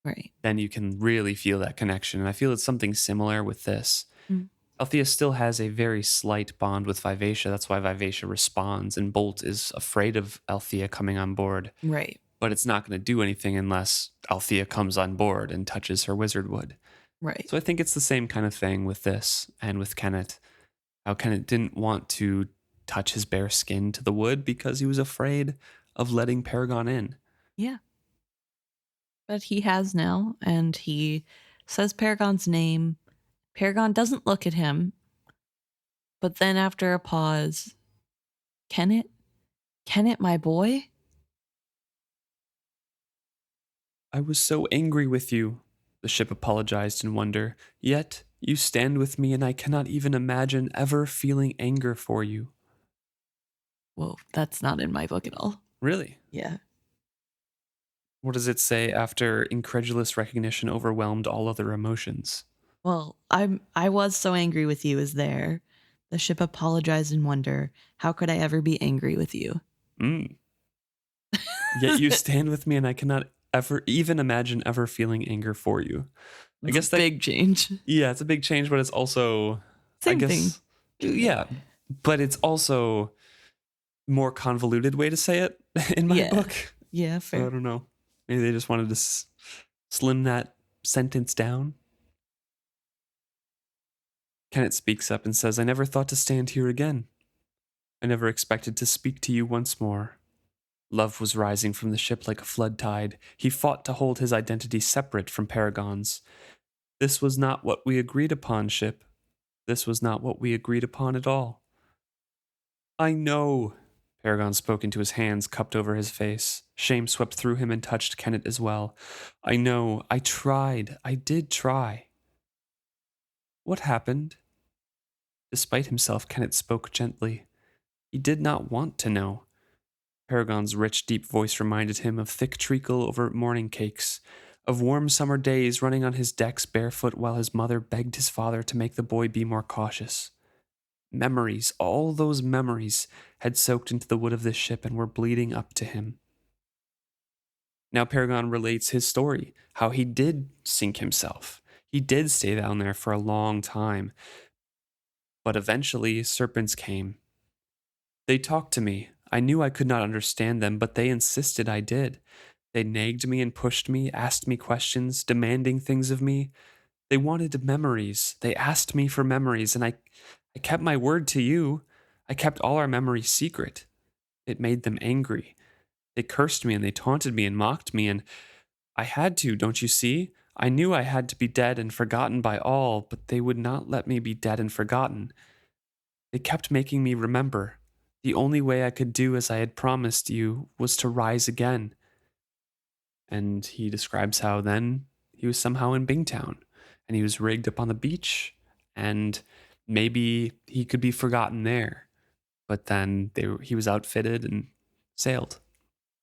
right. Then you can really feel that connection. And I feel it's something similar with this. Mm. Althea still has a very slight bond with Vivacia. That's why Vivacia responds, and Bolt is afraid of Althea coming on board. Right. But it's not going to do anything unless Althea comes on board and touches her wizard wood. Right. So I think it's the same kind of thing with this and with Kennit. How Kennit didn't want to touch his bare skin to the wood because he was afraid of letting Paragon in. Yeah. But he has now, and he says Paragon's name. Paragon doesn't look at him. But then after a pause, Kennit, my boy? I was so angry with you, the ship apologized in wonder. Yet you stand with me, and I cannot even imagine ever feeling anger for you. Whoa, that's not in my book at all. Really? Yeah. What does it say after incredulous recognition overwhelmed all other emotions? Well, I was so angry with you is there. The ship apologized in wonder. How could I ever be angry with you? Yet you stand with me, and I cannot ever even imagine ever feeling anger for you. That's I guess a big change. Yeah, it's a big change, but it's also Same I guess, thing. Yeah, but it's also more convoluted way to say it in my book. Yeah, So fair. I don't know. Maybe they just wanted to slim that sentence down. Kennit speaks up and says, I never thought to stand here again. I never expected to speak to you once more. Love was rising from the ship like a flood tide. He fought to hold his identity separate from Paragon's. This was not what we agreed upon, ship. This was not what we agreed upon at all. I know. Paragon spoke into his hands cupped over his face. Shame swept through him and touched Kennit as well. I know. I tried. I did try. What happened? Despite himself, Kennit spoke gently. He did not want to know. Paragon's rich, deep voice reminded him of thick treacle over morning cakes, of warm summer days running on his decks barefoot while his mother begged his father to make the boy be more cautious. Memories, all those memories, had soaked into the wood of this ship and were bleeding up to him. Now Paragon relates his story, how he did sink himself. He did stay down there for a long time. But eventually, serpents came. They talked to me. I knew I could not understand them, but they insisted I did. They nagged me and pushed me, asked me questions, demanding things of me. They wanted memories. They asked me for memories, and I kept my word to you. I kept all our memories secret. It made them angry. They cursed me and they taunted me and mocked me, and I had to, don't you see? I knew I had to be dead and forgotten by all, but they would not let me be dead and forgotten. They kept making me remember. The only way I could do as I had promised you was to rise again. And he describes how then he was somehow in Bingtown and he was rigged up on the beach, and maybe he could be forgotten there. But then he was outfitted and sailed.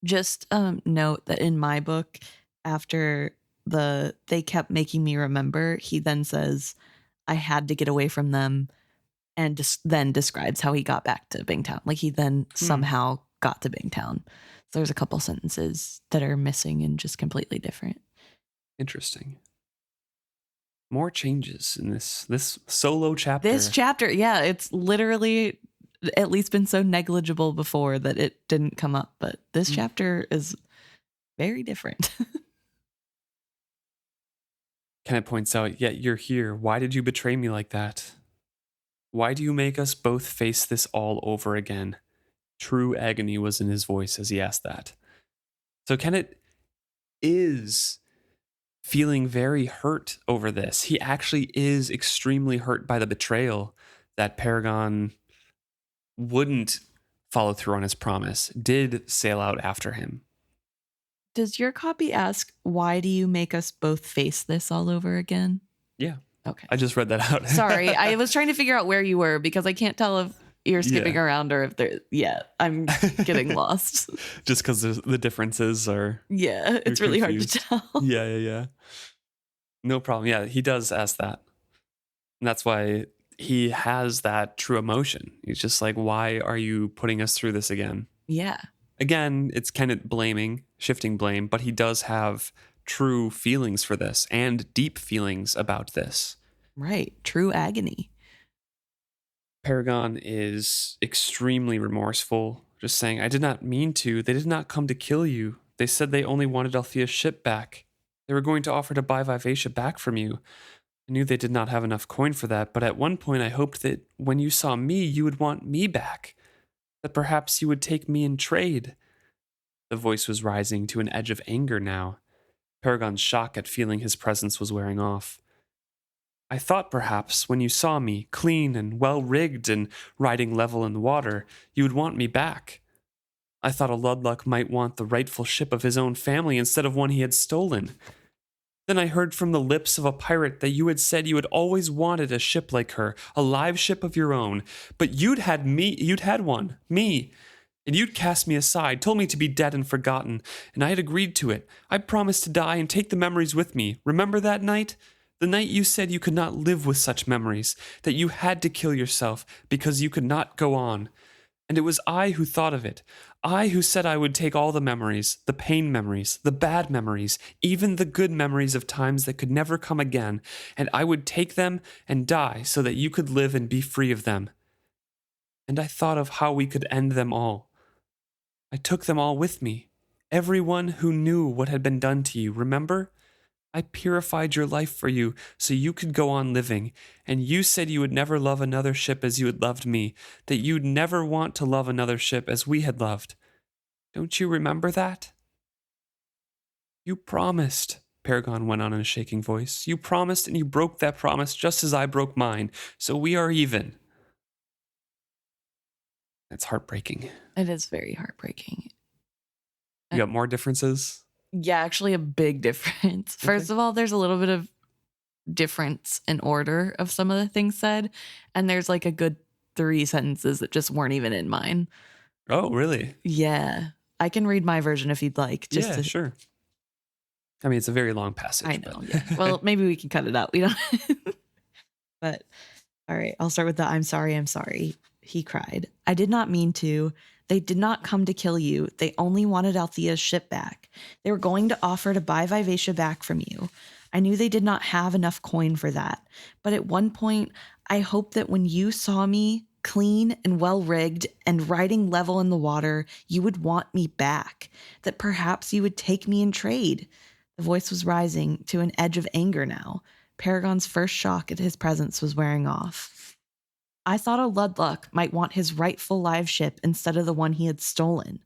Just note that in my book, after they kept making me remember, he then says, I had to get away from them, and then describes how he got back to Bingtown. Like he then somehow got to Bingtown. So there's a couple sentences that are missing and just completely different. Interesting. More changes in this solo chapter. This chapter, yeah, it's literally at least been so negligible before that it didn't come up, but this chapter is very different. Kennit points out, yet you're here. Why did you betray me like that? Why do you make us both face this all over again? True agony was in his voice as he asked that. So Kennit is feeling very hurt over this. He actually is extremely hurt by the betrayal that Paragon wouldn't follow through on his promise, did sail out after him. Does your copy ask, why do you make us both face this all over again? Yeah. Okay. I just read that out. Sorry, I was trying to figure out where you were because I can't tell if you're skipping around or if there. Yeah, I'm getting lost. Just because the differences are. Yeah, it's really confused. Hard to tell. Yeah. No problem. Yeah, he does ask that. And that's why he has that true emotion. He's just like, why are you putting us through this again? Yeah. Again, it's Kennit shifting blame, but he does have true feelings for this and deep feelings about this. Right. True agony. Paragon is extremely remorseful, just saying, I did not mean to. They did not come to kill you. They said they only wanted Althea's ship back. They were going to offer to buy Vivacia back from you. I knew they did not have enough coin for that, but at one point I hoped that when you saw me, you would want me back. That perhaps you would take me in trade. The voice was rising to an edge of anger now. Paragon's shock at feeling his presence was wearing off. I thought perhaps when you saw me, clean and well-rigged and riding level in the water, you would want me back. I thought a Ludluck might want the rightful ship of his own family instead of one he had stolen. Then I heard from the lips of a pirate that you had said you had always wanted a ship like her, a live ship of your own, but you'd had one, me. And you'd cast me aside, told me to be dead and forgotten, and I had agreed to it. I promised to die and take the memories with me. Remember that night? The night you said you could not live with such memories, that you had to kill yourself because you could not go on. And it was I who thought of it. I who said I would take all the memories, the pain memories, the bad memories, even the good memories of times that could never come again, and I would take them and die so that you could live and be free of them. And I thought of how we could end them all. I took them all with me. Everyone who knew what had been done to you, remember? I purified your life for you so you could go on living, and you said you would never love another ship as you had loved me, that you'd never want to love another ship as we had loved. Don't you remember that? You promised, Paragon went on in a shaking voice. You promised and you broke that promise just as I broke mine, so we are even. That's heartbreaking. It is very heartbreaking. You got more differences? Yeah, actually a big difference. First of all, there's a little bit of difference in order of some of the things said, and there's like a good 3 sentences that just weren't even in mine. Oh, really? Yeah. I can read my version if you'd like. Sure. I mean, it's a very long passage. I know, yeah. Well, maybe we can cut it out. We don't. But, all right, I'll start with the I'm sorry. He cried. I did not mean to. They did not come to kill you. They only wanted Althea's ship back. They were going to offer to buy Vivacia back from you. I knew they did not have enough coin for that. But at one point, I hoped that when you saw me, clean and well-rigged and riding level in the water, you would want me back. That perhaps you would take me in trade. The voice was rising to an edge of anger now. Paragon's first shock at his presence was wearing off. I thought a Ludluck might want his rightful live ship instead of the one he had stolen.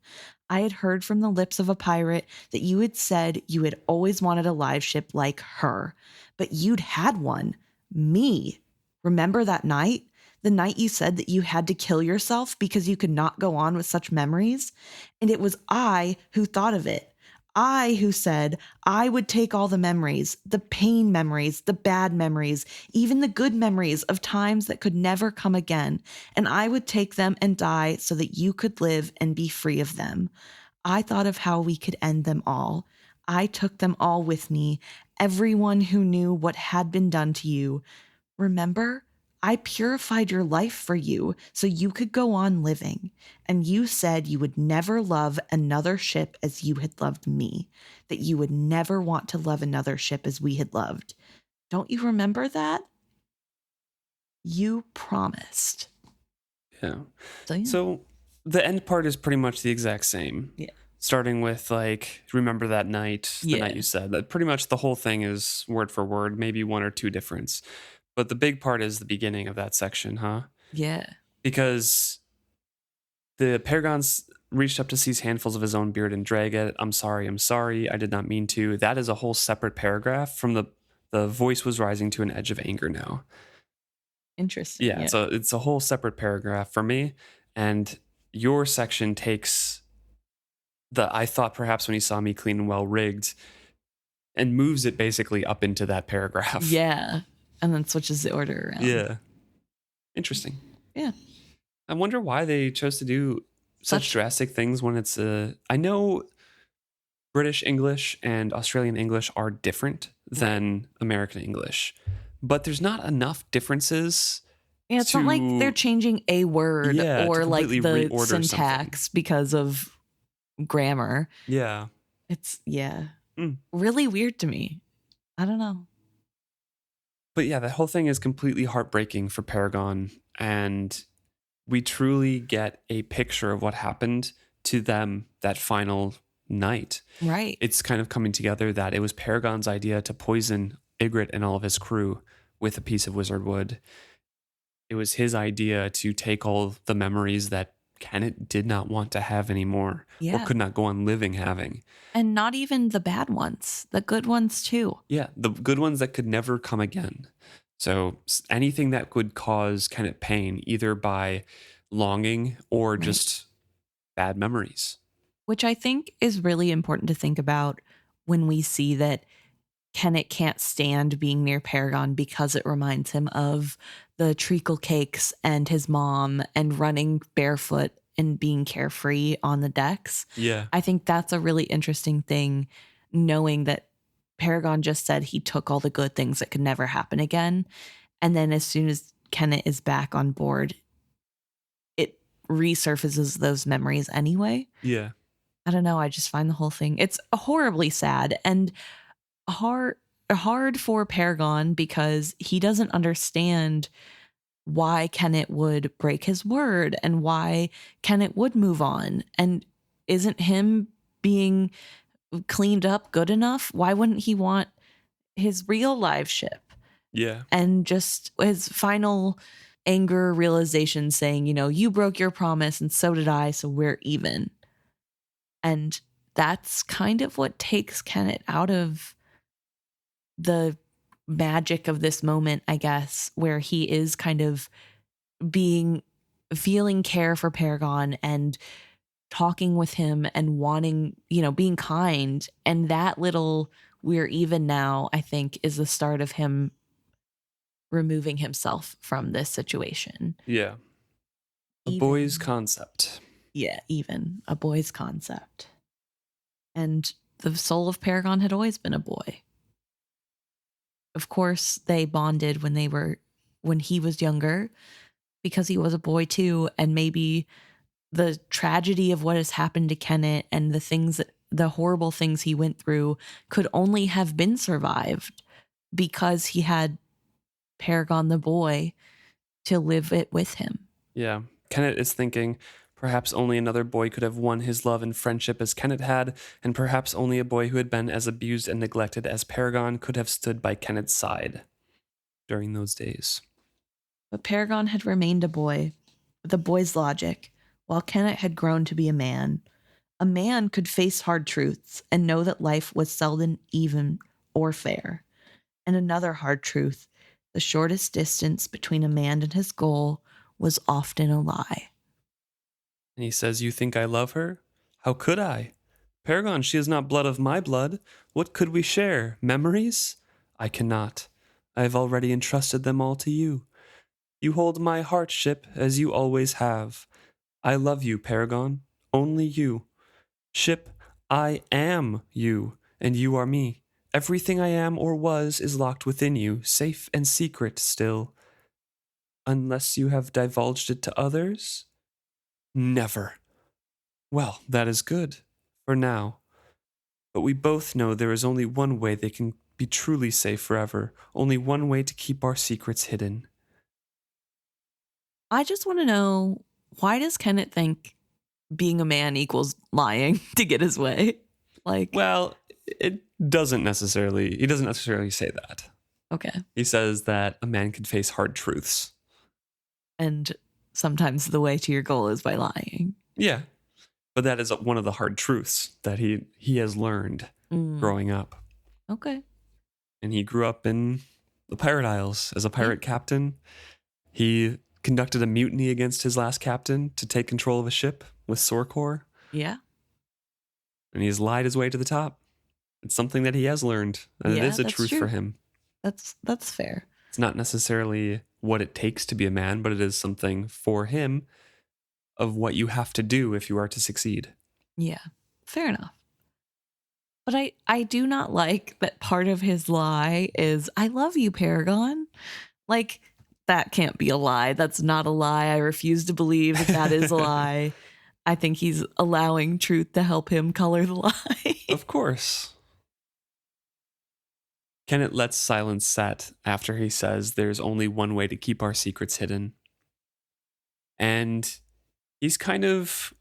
I had heard from the lips of a pirate that you had said you had always wanted a live ship like her, but you'd had one. Me. Remember that night? The night you said that you had to kill yourself because you could not go on with such memories? And it was I who thought of it. I who said I would take all the memories, the pain memories, the bad memories, even the good memories of times that could never come again, and I would take them and die so that you could live and be free of them. I thought of how we could end them all. I took them all with me, everyone who knew what had been done to you. Remember? I purified your life for you so you could go on living. And you said you would never love another ship as you had loved me, that you would never want to love another ship as we had loved. Don't you remember that? You promised. Yeah. So, yeah. So the end part is pretty much the exact same. Yeah. Starting with like, remember that night, the night you said that. Pretty much the whole thing is word for word, maybe one or two difference. But the big part is the beginning of that section, huh? Yeah. Because the Paragons reached up to seize handfuls of his own beard and drag it. I'm sorry, I did not mean to. That is a whole separate paragraph from the voice was rising to an edge of anger now. Interesting. Yeah, so it's a whole separate paragraph for me. And your section takes the I thought perhaps when he saw me clean and well rigged and moves it basically up into that paragraph. Yeah. And then switches the order around. Yeah. Interesting. Yeah. I wonder why they chose to do such drastic things when it's I know British English and Australian English are different than American English, but there's not enough differences. Yeah, it's not like they're changing a word or like the syntax because of grammar. Yeah. It's really weird to me. I don't know. But yeah, the whole thing is completely heartbreaking for Paragon, and we truly get a picture of what happened to them that final night. Right. It's kind of coming together that it was Paragon's idea to poison Ygritte and all of his crew with a piece of wizard wood. It was his idea to take all the memories that Kennit did not want to have anymore or could not go on living having. And not even the bad ones, the good ones too. Yeah, the good ones that could never come again. So anything that could cause Kennit pain, either by longing or just bad memories. Which I think is really important to think about when we see that Kennit can't stand being near Paragon because it reminds him of the treacle cakes and his mom and running barefoot and being carefree on the decks. Yeah. I think that's a really interesting thing, knowing that Paragon just said he took all the good things that could never happen again. And then as soon as Kennit is back on board, it resurfaces those memories anyway. Yeah. I don't know. I just find the whole thing, it's horribly sad and hard for Paragon because he doesn't understand why Kennit would break his word and why Kennit would move on. And isn't him being cleaned up good enough? Why wouldn't he want his real live ship? Yeah. And just his final anger realization saying, you broke your promise and so did I, so we're even. And that's kind of what takes Kennit out of the magic of this moment, I guess, where he is kind of feeling care for Paragon and talking with him and wanting, being kind. And that little we're even now, I think, is the start of him removing himself from this situation. Yeah. A boy's concept. Yeah, even a boy's concept. And the soul of Paragon had always been a boy. Of course, they bonded when he was younger because he was a boy too. And maybe the tragedy of what has happened to Kennit and the horrible things he went through could only have been survived because he had Paragon the boy to live it with him. Yeah. Kennit is thinking, perhaps only another boy could have won his love and friendship as Kennit had, and perhaps only a boy who had been as abused and neglected as Paragon could have stood by Kennit's side during those days. But Paragon had remained a boy, with a boy's logic, while Kennit had grown to be a man A man could face hard truths and know that life was seldom even or fair. And another hard truth, the shortest distance between a man and his goal was often a lie. And he says, "You think I love her? How could I? Paragon, she is not blood of my blood. What could we share? Memories? I cannot. I have already entrusted them all to you. You hold my heart, Ship, as you always have. I love you, Paragon. Only you. Ship, I am you, and you are me. Everything I am or was is locked within you, safe and secret still. Unless you have divulged it to others? Never. Well, that is good. For now. But we both know there is only one way they can be truly safe forever. Only one way to keep our secrets hidden." I just want to know, why does Kennit think being a man equals lying to get his way? Like, Well, he doesn't necessarily say that. okay. He says that a man can face hard truths. And sometimes the way to your goal is by lying. Yeah. But that is one of the hard truths that he has learned growing up. Okay. And he grew up in the Pirate Isles as a pirate captain. He conducted a mutiny against his last captain to take control of a ship with Sorkor. Yeah. And he's lied his way to the top. It's something that he has learned. And Yeah, it is a that's truth true. for him. That's fair. It's not necessarily what it takes to be a man, but it is something for him of what you have to do if you are to succeed. Yeah. Fair enough. But I do not like that part of his lie is, I love you, Paragon. Like, that can't be a lie. That's not a lie. I refuse to believe that is a lie. I think he's allowing truth to help him color the lie. Of course. Kennit lets silence set after he says there's only one way to keep our secrets hidden. And he's kind of...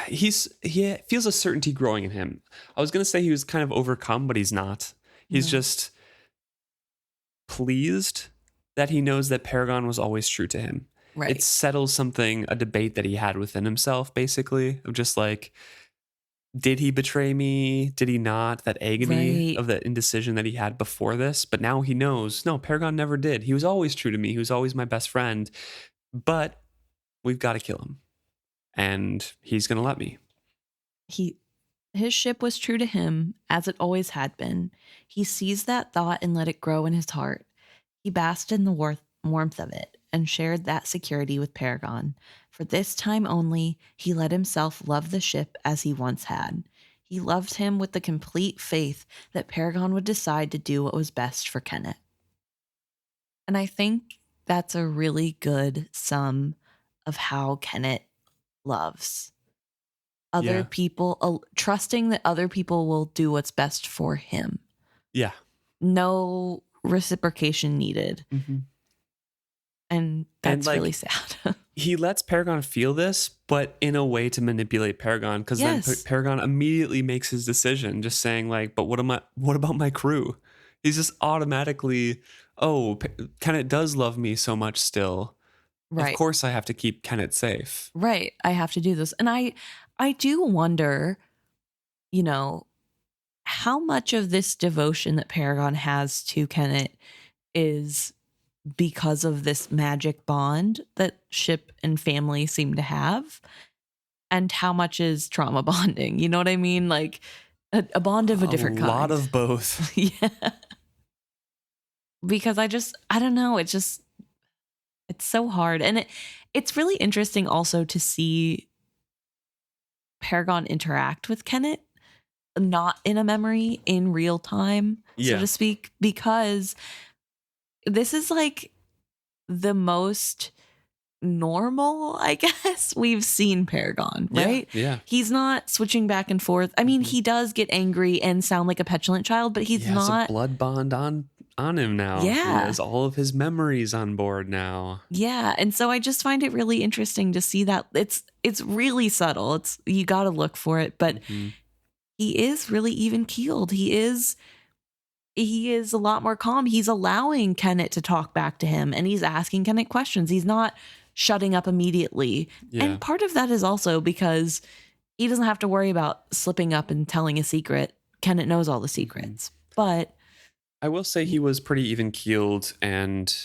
he feels a certainty growing in him. I was going to say he was kind of overcome, but he's not. He's just pleased that he knows that Paragon was always true to him. Right. It settles a debate that he had within himself, basically, of just like, did he betray me? Did he not? That agony of that indecision that he had before this. But now he knows, no, Paragon never did. He was always true to me. He was always my best friend. But we've got to kill him. And he's going to let me. His ship was true to him, as it always had been. He seized that thought and let it grow in his heart. He basked in the warmth of it and shared that security with Paragon. For this time only, he let himself love the ship as he once had. He loved him with the complete faith that Paragon would decide to do what was best for Kennit. And I think that's a really good sum of how Kennit loves other people, trusting that other people will do what's best for him. Yeah. No reciprocation needed. Mm-hmm. And that's really sad. He lets Paragon feel this, but in a way to manipulate Paragon, because then Paragon immediately makes his decision, just saying like, but what about my crew? He's just automatically, Kennit does love me so much still. Right. Of course I have to keep Kennit safe. Right. I have to do this. And I do wonder, how much of this devotion that Paragon has to Kennit is because of this magic bond that ship and family seem to have, and how much is trauma bonding? You know what I mean? Like a bond of a different kind. A lot of both. Yeah. Because I don't know. It's so hard. And it's really interesting also to see Paragon interact with Kennit, not in a memory, in real time, so to speak, because this is like the most normal, I guess, we've seen Paragon, right? Yeah. He's not switching back and forth. I mean, he does get angry and sound like a petulant child, but he's not. He has a blood bond on him now. Yeah. He has all of his memories on board now. Yeah. And so I just find it really interesting to see that it's really subtle. You got to look for it, but he is really even keeled. He is a lot more calm. He's allowing Kennit to talk back to him, and he's asking Kennit questions. He's not shutting up immediately. Yeah. And part of that is also because he doesn't have to worry about slipping up and telling a secret. Kennit knows all the secrets. But I will say he was pretty even-keeled and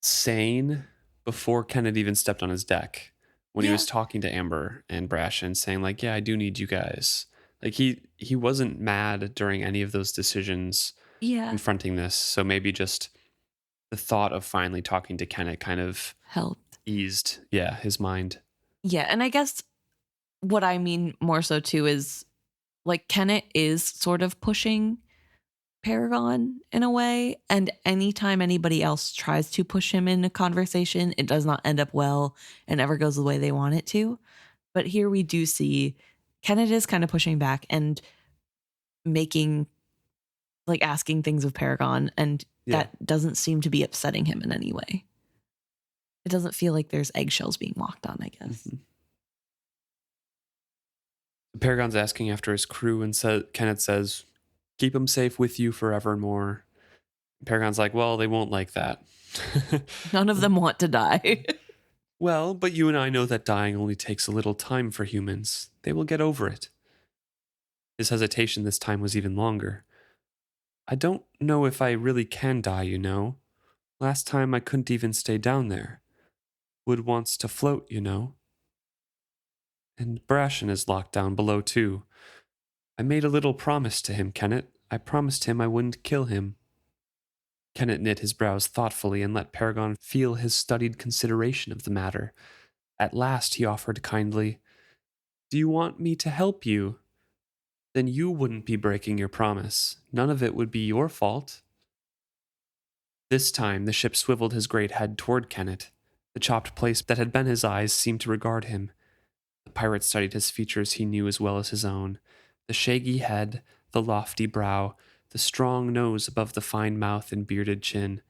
sane before Kennit even stepped on his deck. When he was talking to Amber and Brashen, saying like, yeah, I do need you guys. Like he wasn't mad during any of those decisions confronting this. So maybe just the thought of finally talking to Kennit kind of helped. Eased, his mind. Yeah, and I guess what I mean more so too is like Kennit is sort of pushing Paragon in a way, and anytime anybody else tries to push him in a conversation, it does not end up well and never goes the way they want it to. But here we do see Kennit is kind of pushing back and making, like, asking things of Paragon, and that doesn't seem to be upsetting him in any way. It doesn't feel like there's eggshells being walked on, I guess. Mm-hmm. Paragon's asking after his crew, and Kennit says, keep them safe with you forevermore. Paragon's like, well, they won't like that. None of them want to die. Well, but you and I know that dying only takes a little time for humans. They will get over it. His hesitation this time was even longer. I don't know if I really can die, you know. Last time I couldn't even stay down there. Wood wants to float, you know. And Brashen is locked down below too. I made a little promise to him, Kennit. I promised him I wouldn't kill him. Kennit knit his brows thoughtfully and let Paragon feel his studied consideration of the matter. At last he offered kindly, do you want me to help you? Then you wouldn't be breaking your promise. None of it would be your fault. This time the ship swiveled his great head toward Kennit. The chopped place that had been his eyes seemed to regard him. The pirate studied his features he knew as well as his own. The shaggy head, the lofty brow, the strong nose above the fine mouth and bearded chin.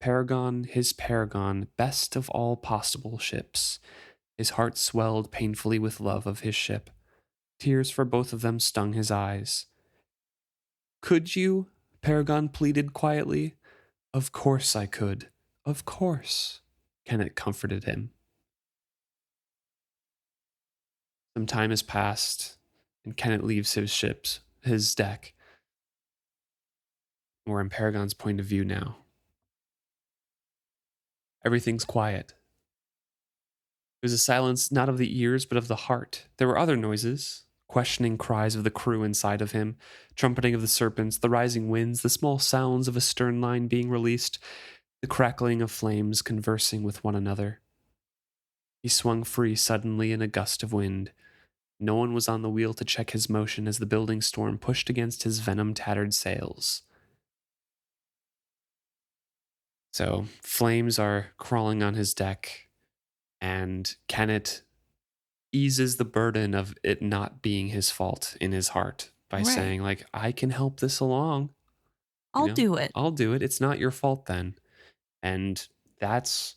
Paragon, his Paragon, best of all possible ships. His heart swelled painfully with love of his ship. Tears for both of them stung his eyes. Could you? Paragon pleaded quietly. Of course I could. Of course. Kennit comforted him. Some time has passed, and Kennit leaves his deck. We're in Paragon's point of view now. Everything's quiet. It was a silence not of the ears, but of the heart. There were other noises, questioning cries of the crew inside of him, trumpeting of the serpents, the rising winds, the small sounds of a stern line being released, the crackling of flames conversing with one another. He swung free suddenly in a gust of wind. No one was on the wheel to check his motion as the building storm pushed against his venom-tattered sails. So, flames are crawling on his deck, and Kennit eases the burden of it not being his fault in his heart by saying, like, I can help this along. I'll do it. I'll do it. It's not your fault then. And that's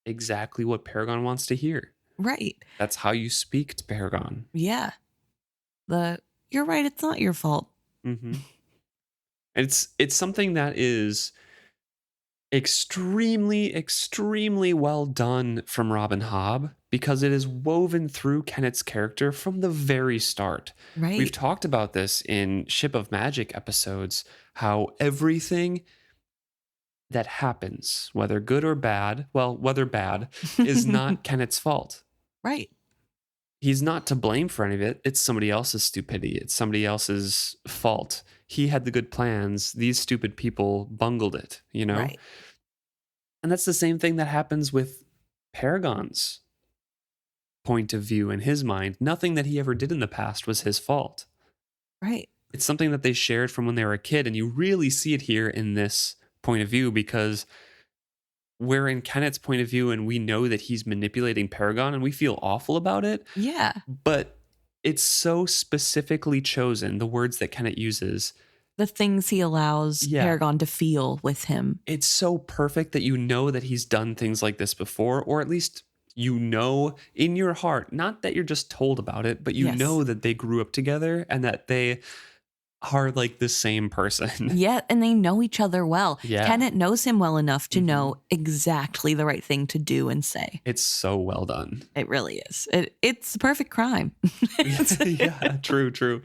exactly what Paragon wants to hear. Right. That's how you speak to Paragon. Yeah. You're right, it's not your fault. Mm-hmm. It's something that is extremely, extremely well done from Robin Hobb, because it is woven through Kennit's character from the very start. Right. We've talked about this in Ship of Magic episodes, how everything that happens, whether good or bad, whether bad, is not Kennit's fault. Right. He's not to blame for any of it. It's somebody else's stupidity. It's somebody else's fault. He had the good plans. These stupid people bungled it, you know? Right. And that's the same thing that happens with Paragon's point of view in his mind. Nothing that he ever did in the past was his fault. Right. It's something that they shared from when they were a kid, and you really see it here in this point of view, because we're in Kennit's point of view and we know that he's manipulating Paragon and we feel awful about it. Yeah. But it's so specifically chosen, the words that Kennit uses. The things he allows Paragon to feel with him. It's so perfect that you know that he's done things like this before, or at least you know in your heart, not that you're just told about it, but you know that they grew up together and that they are like the same person. Yeah, and they know each other well. Yeah. Kennit knows him well enough to know exactly the right thing to do and say. It's so well done. It really is. It's a perfect crime. Yeah, true.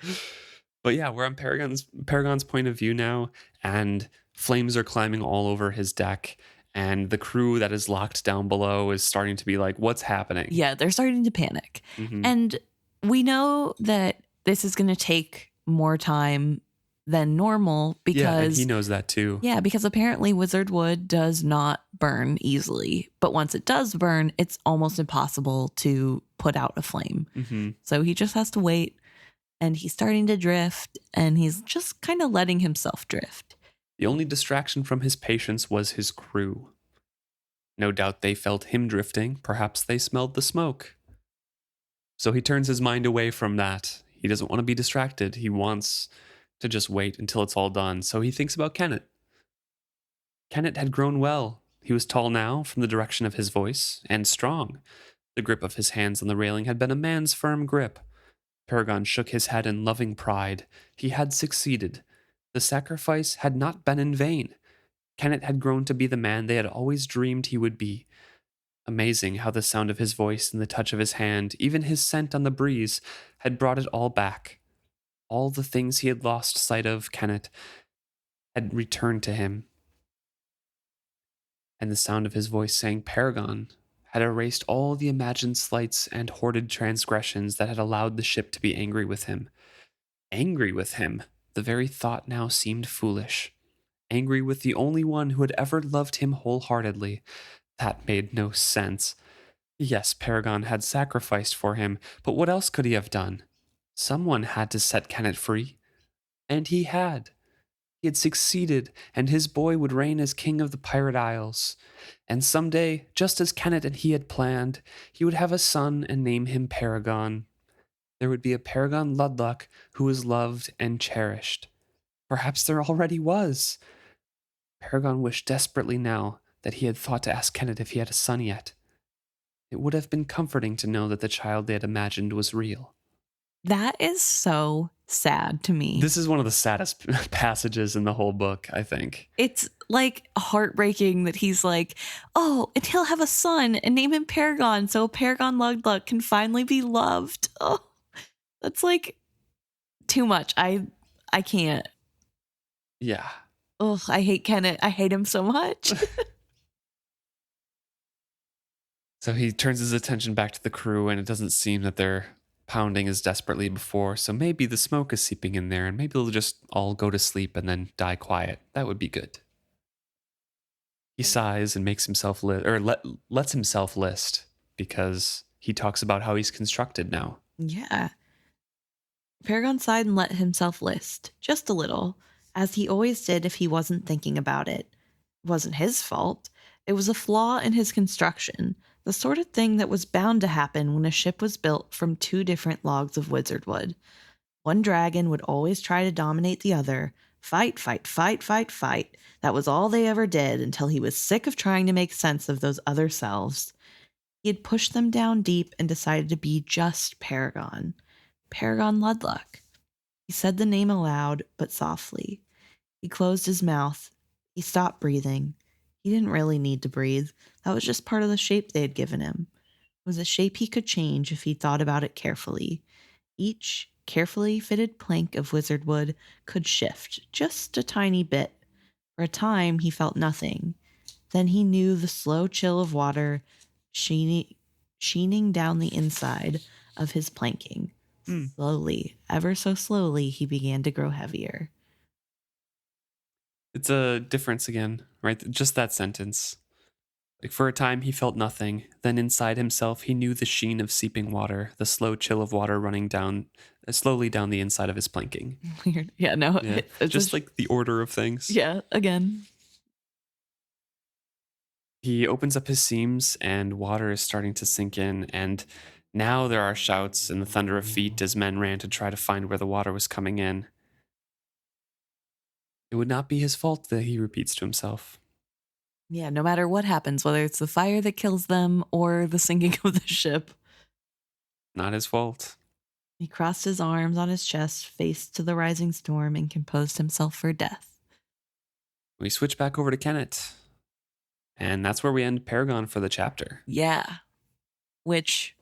But yeah, we're on Paragon's point of view now, and flames are climbing all over his deck, and the crew that is locked down below is starting to be like, what's happening? Yeah, they're starting to panic. And we know that this is going to take more time than normal because... Yeah, and he knows that too. Yeah, because apparently wizard wood does not burn easily. But once it does burn, it's almost impossible to put out a flame. So he just has to wait, and he's starting to drift, and he's just kind of letting himself drift. The only distraction from his patience was his crew. No doubt they felt him drifting. Perhaps they smelled the smoke. So he turns his mind away from that. He doesn't want to be distracted. He wants to just wait until it's all done. So he thinks about Kennit. Kennit had grown well. He was tall now from the direction of his voice, and strong. The grip of his hands on the railing had been a man's firm grip. Paragon shook his head in loving pride. He had succeeded. The sacrifice had not been in vain. Kennit had grown to be the man they had always dreamed he would be. Amazing how the sound of his voice and the touch of his hand, even his scent on the breeze, had brought it all back. All the things he had lost sight of, Kennit, had returned to him. And the sound of his voice saying Paragon had erased all the imagined slights and hoarded transgressions that had allowed the ship to be angry with him. Angry with him, the very thought now seemed foolish. Angry with the only one who had ever loved him wholeheartedly. That made no sense. Yes, Paragon had sacrificed for him, but what else could he have done? Someone had to set Kennit free. And he had. He had succeeded, and his boy would reign as king of the Pirate Isles. And someday, just as Kennit and he had planned, he would have a son and name him Paragon. There would be a Paragon Ludluck who was loved and cherished. Perhaps there already was. Paragon wished desperately now that he had thought to ask Kennit if he had a son yet. It would have been comforting to know that the child they had imagined was real. That is so sad to me. This is one of the saddest passages in the whole book, I think. It's like heartbreaking that he's like, oh, and he'll have a son and name him Paragon so Paragon Ludluck can finally be loved. Oh, that's like too much. I can't. Yeah. Oh, I hate Kennit. I hate him so much. So he turns his attention back to the crew, and it doesn't seem that they're pounding as desperately before. So maybe the smoke is seeping in there, and maybe they'll just all go to sleep and then die quiet. That would be good. He sighs and makes himself lets himself list because he talks about how he's constructed now. Yeah. Paragon sighed and let himself list, just a little, as he always did if he wasn't thinking about it. It wasn't his fault. It was a flaw in his construction, the sort of thing that was bound to happen when a ship was built from two different logs of wizard wood. One dragon would always try to dominate the other. Fight, fight, fight, fight, fight. That was all they ever did until he was sick of trying to make sense of those other selves. He had pushed them down deep and decided to be just Paragon. Paragon Ludluck. He said the name aloud, but softly. He closed his mouth. He stopped breathing. He didn't really need to breathe. That was just part of the shape they had given him. It was a shape he could change if he thought about it carefully. Each carefully fitted plank of wizard wood could shift just a tiny bit. For a time, he felt nothing. Then he knew the slow chill of water sheening down the inside of his planking. Slowly, ever so slowly, he began to grow heavier. It's a difference again, right? Just that sentence. Like for a time he felt nothing. Then inside himself he knew the sheen of seeping water, the slow chill of water running down slowly down the inside of his planking. Weird. Yeah, no. Yeah. It's just like the order of things. Yeah, again. He opens up his seams and water is starting to sink in, and now there are shouts and the thunder of feet as men ran to try to find where the water was coming in. It would not be his fault, that he repeats to himself. Yeah, no matter what happens, whether it's the fire that kills them or the sinking of the ship. Not his fault. He crossed his arms on his chest, faced to the rising storm, and composed himself for death. We switch back over to Kennit. And that's where we end Paragon for the chapter. Yeah. Which,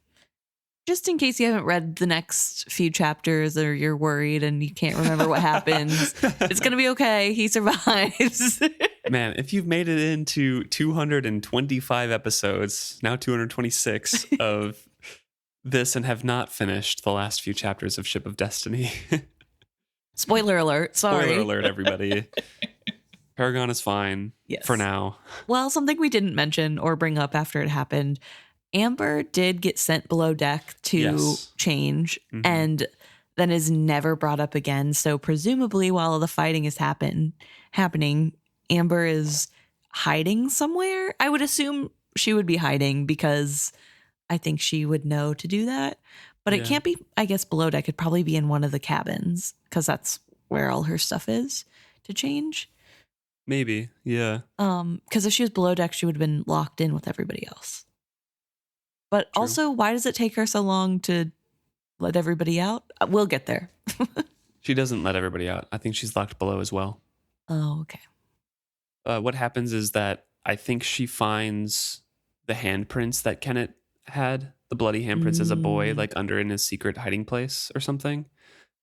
just in case you haven't read the next few chapters or you're worried and you can't remember what happens, it's going to be okay. He survives. Man, if you've made it into 225 episodes, now 226 of this and have not finished the last few chapters of Ship of Destiny. Spoiler alert. Sorry. Spoiler alert, everybody. Paragon is fine for now. Well, something we didn't mention or bring up after it happened. Amber did get sent below deck to change and then is never brought up again. So presumably while the fighting is happening, Amber is hiding somewhere. I would assume she would be hiding because I think she would know to do that. But it can't be, I guess, below deck. It'd probably be in one of the cabins because that's where all her stuff is to change. Maybe, yeah. Because if she was below deck, she would have been locked in with everybody else. But also, why does it take her so long to let everybody out? We'll get there. She doesn't let everybody out. I think she's locked below as well. Oh, okay. What happens is that I think she finds the handprints that Kennit had, the bloody handprints as a boy, like under in his secret hiding place or something,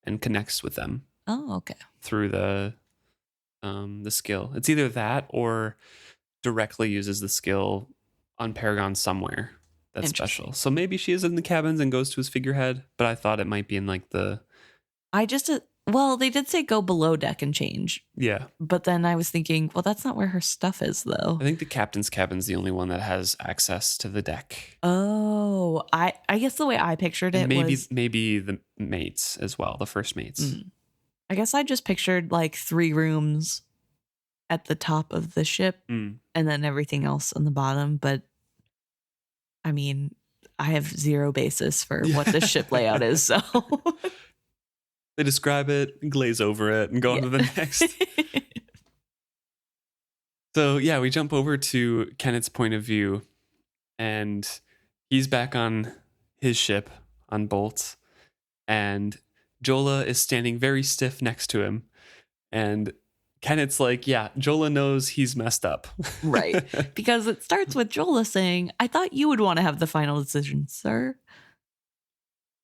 and connects with them. Oh, okay. Through the skill. It's either that or directly uses the skill on Paragon somewhere that's special. So maybe she is in the cabins and goes to his figurehead, but I thought it might be in like the... Well, they did say go below deck and change. Yeah. But then I was thinking, well, that's not where her stuff is, though. I think the captain's cabin's the only one that has access to the deck. Oh, I guess the way I pictured it was... Maybe the mates as well, the first mates. I guess I just pictured like 3 rooms at the top of the ship and then everything else on the bottom. But I mean, I have zero basis for what the ship layout is. So they describe it, glaze over it, and go on to the next. So yeah, we jump over to Kennit's point of view, and he's back on his ship on Bolt, and Jola is standing very stiff next to him. And Kennit's like, yeah, Jola knows he's messed up. Right. Because it starts with Jola saying, I thought you would want to have the final decision, sir.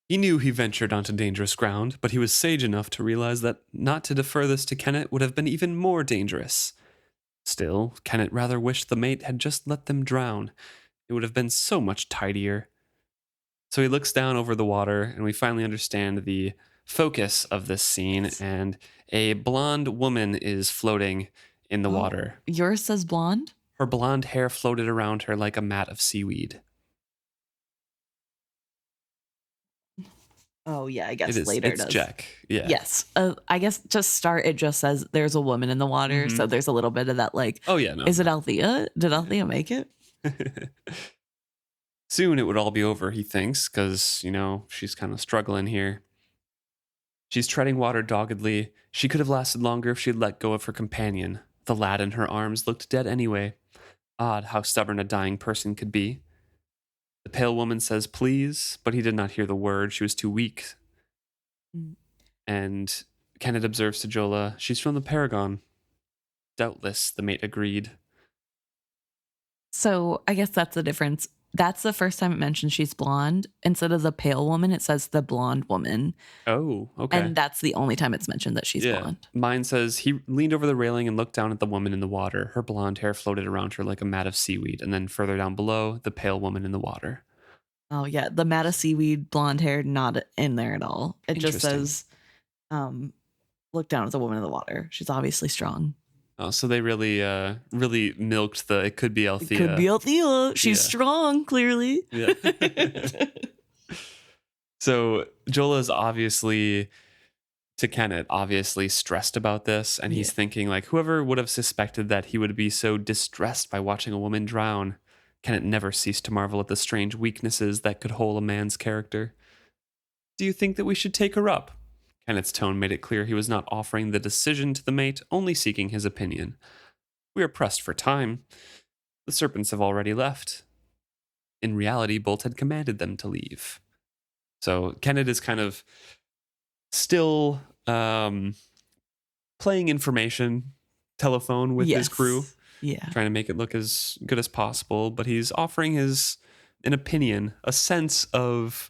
He knew he ventured onto dangerous ground, but he was sage enough to realize that not to defer this to Kennit would have been even more dangerous. Still, Kennit rather wished the mate had just let them drown. It would have been so much tidier. So he looks down over the water, and we finally understand the focus of this scene, and a blonde woman is floating in the water. Yours says blonde? Her blonde hair floated around her like a mat of seaweed. Oh, yeah, I guess it is, later it's does. Jack. Yeah. Yes. I guess to start, it just says there's a woman in the water. So there's a little bit of that, like, oh, yeah, no. Is it Althea? Did Althea make it? Soon it would all be over, he thinks, because, she's kind of struggling here. She's treading water doggedly. She could have lasted longer if she'd let go of her companion. The lad in her arms looked dead anyway. Odd how stubborn a dying person could be. The pale woman says please, but he did not hear the word. She was too weak. And Kennit observes to Jola, she's from the Paragon. Doubtless, the mate agreed. So I guess that's the difference. That's the first time it mentions she's blonde. Instead of the pale woman, it says the blonde woman. Oh, okay. And that's the only time it's mentioned that she's blonde. Mine says he leaned over the railing and looked down at the woman in the water. Her blonde hair floated around her like a mat of seaweed. And then further down below, the pale woman in the water. Oh, yeah. The mat of seaweed, blonde hair, not in there at all. It just says, look down at the woman in the water. She's obviously strong. Oh, so they really milked it could be Althea. It could be Althea. She's strong, clearly. Yeah. So Jola is obviously, to Kennit, obviously stressed about this. And he's thinking, like, whoever would have suspected that he would be so distressed by watching a woman drown. Kennit never ceased to marvel at the strange weaknesses that could hold a man's character. Do you think that we should take her up? Kennit's tone made it clear he was not offering the decision to the mate, only seeking his opinion. We are pressed for time. The serpents have already left. In reality, Bolt had commanded them to leave. So Kennit is kind of still playing information telephone with his crew, Yeah. trying to make it look as good as possible, but he's offering an opinion, a sense of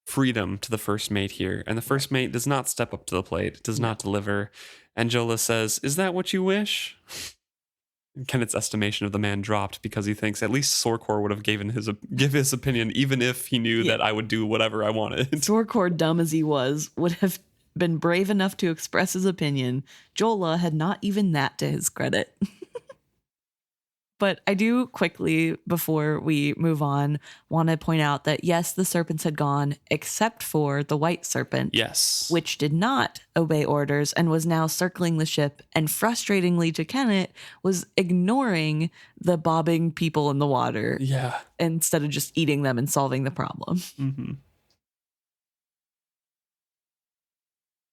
freedom to the first mate here. And the first mate does not step up to the plate, does not deliver. And Jola says, "Is that what you wish?" Kennet's estimation of the man dropped because he thinks at least Sorkor would have give his opinion, even if he knew that I would do whatever I wanted. Sorkor, dumb as he was, would have been brave enough to express his opinion. Jola had not even that to his credit. But I do quickly, before we move on, want to point out that yes, the serpents had gone, except for the white serpent. Yes. Which did not obey orders and was now circling the ship, and frustratingly to Kennit, was ignoring the bobbing people in the water. Yeah. Instead of just eating them and solving the problem. Mm-hmm.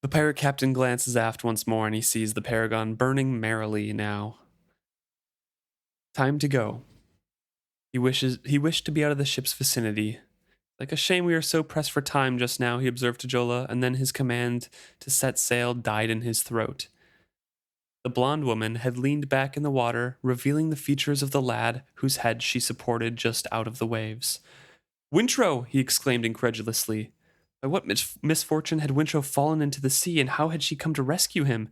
The pirate captain glances aft once more and he sees the Paragon burning merrily now. Time to go. He wished to be out of the ship's vicinity. Like a shame we are so pressed for time just now, he observed to Jola, and then his command to set sail died in his throat. The blonde woman had leaned back in the water, revealing the features of the lad whose head she supported just out of the waves. "Wintrow!" he exclaimed incredulously. By what misfortune had Wintrow fallen into the sea, and how had she come to rescue him?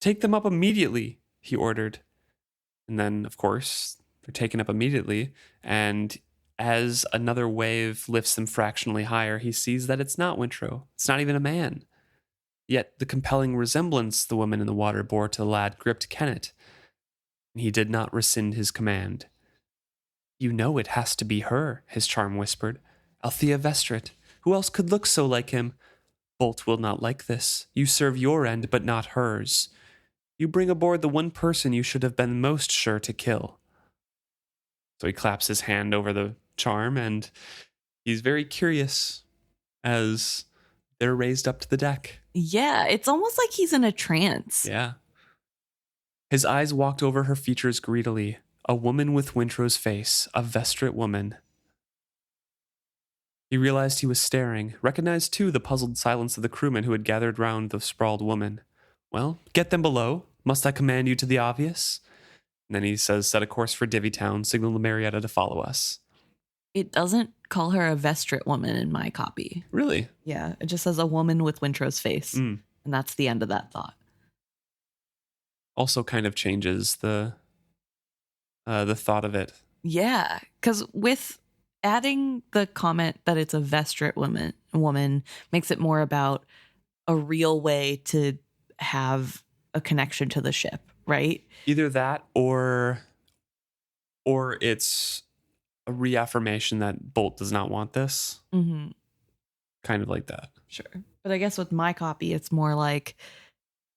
"Take them up immediately," he ordered. And then, of course, they're taken up immediately, and as another wave lifts them fractionally higher, he sees that it's not Wintrow. It's not even a man. Yet the compelling resemblance the woman in the water bore to the lad gripped Kennit, and he did not rescind his command. "You know it has to be her," his charm whispered. "Althea Vestrit. Who else could look so like him? Bolt will not like this. You serve your end, but not hers. You bring aboard the one person you should have been most sure to kill." So he claps his hand over the charm, and he's very curious as they're raised up to the deck. Yeah, it's almost like he's in a trance. Yeah. His eyes walked over her features greedily. A woman with Wintrow's face, a Vestrit woman. He realized he was staring, recognized too the puzzled silence of the crewmen who had gathered round the sprawled woman. "Well, get them below. Must I command you to the obvious?" And then he says, "Set a course for Divvytown. Signal to Marietta to follow us." It doesn't call her a Vestrit woman in my copy. Really? Yeah, it just says a woman with Wintrow's face. And that's the end of that thought. Also kind of changes the thought of it. Yeah, because with adding the comment that it's a Vestrit woman makes it more about a real way to have a connection to the ship, right? Either that or it's a reaffirmation that Bolt does not want this. Mm-hmm. Kind of like that. Sure. But I guess with my copy, it's more like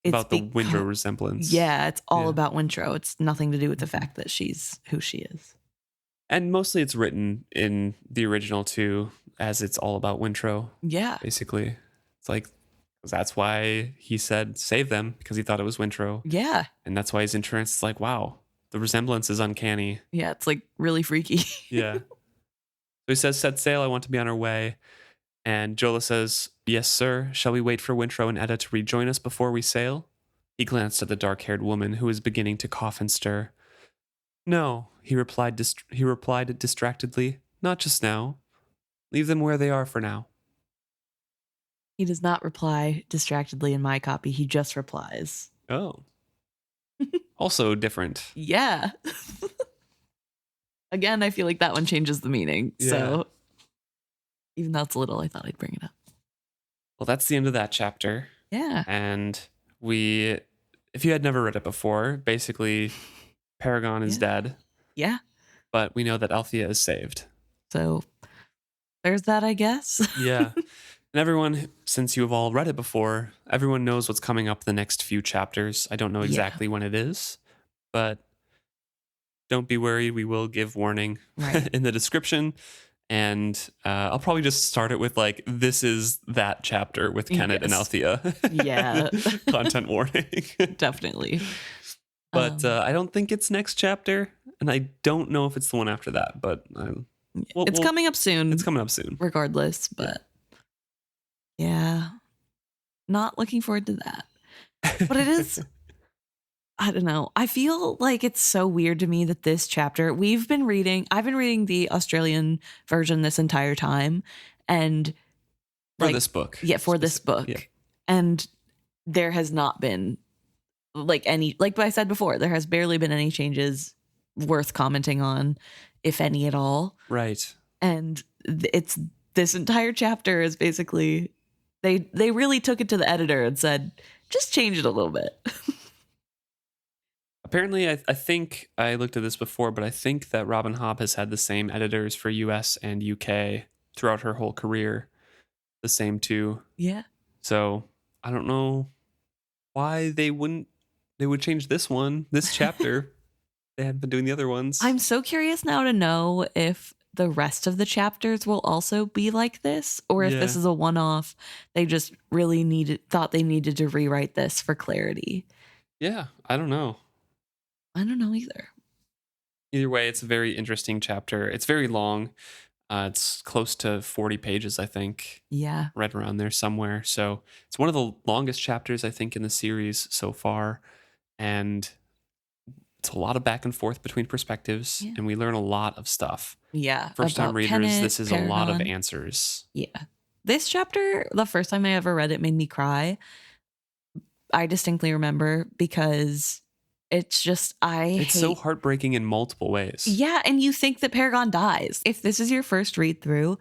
it's about the Wintrow resemblance. Yeah, it's all about Wintrow. It's nothing to do with the fact that she's who she is. And mostly it's written in the original too, as it's all about Wintrow. Yeah. Basically. It's like, that's why he said save them, because he thought it was Wintrow. Yeah. And that's why his insurance is like, wow, the resemblance is uncanny. Yeah, it's like really freaky. Yeah. So he says, "Set sail, I want to be on our way." And Jola says, "Yes, sir. Shall we wait for Wintrow and Etta to rejoin us before we sail?" He glanced at the dark-haired woman who was beginning to cough and stir. "No," he replied distractedly. "Not just now. Leave them where they are for now." He does not reply distractedly in my copy. He just replies. Oh. Also different. Yeah. Again, I feel like that one changes the meaning. Yeah. So even though it's little, I thought I'd bring it up. Well, that's the end of that chapter. Yeah. And if you had never read it before, basically Paragon is dead. Yeah. But we know that Althea is saved. So there's that, I guess. Yeah. And everyone, since you have all read it before, everyone knows what's coming up the next few chapters. I don't know exactly when it is, but don't be worried. We will give warning in the description. And I'll probably just start it with like, this is that chapter with Kennit and Althea. Yeah. Content warning. Definitely. But I don't think it's next chapter. And I don't know if it's the one after that, but it's coming up soon. It's coming up soon. Regardless, but Yeah. Not looking forward to that. But it is, I don't know. I feel like it's so weird to me that this chapter, I've been reading the Australian version this entire time. And For like, this book. yeah, for this book. Yeah. And there has not been like any, like I said before, there has barely been any changes worth commenting on, if any at all. Right. And it's this entire chapter is basically they really took it to the editor and said, just change it a little bit. Apparently, I think I looked at this before, but I think that Robin Hobb has had the same editors for US and UK throughout her whole career. The same two. Yeah. So I don't know why they would change this chapter. They hadn't been doing the other ones. I'm so curious now to know if the rest of the chapters will also be like this, or if this is a one-off. They just really thought they needed to rewrite this for clarity. Yeah, I don't know. I don't know either. Either way, it's a very interesting chapter. It's very long. It's close to 40 pages, I think. Yeah. Right around there somewhere. So it's one of the longest chapters, I think, in the series so far. And it's a lot of back and forth between perspectives, and we learn a lot of stuff. Yeah. First time readers, Kennit, this is Paragon. A lot of answers. Yeah. This chapter, the first time I ever read it, made me cry. I distinctly remember because it's just, it's so heartbreaking in multiple ways. Yeah, and you think that Paragon dies. If this is your first read through,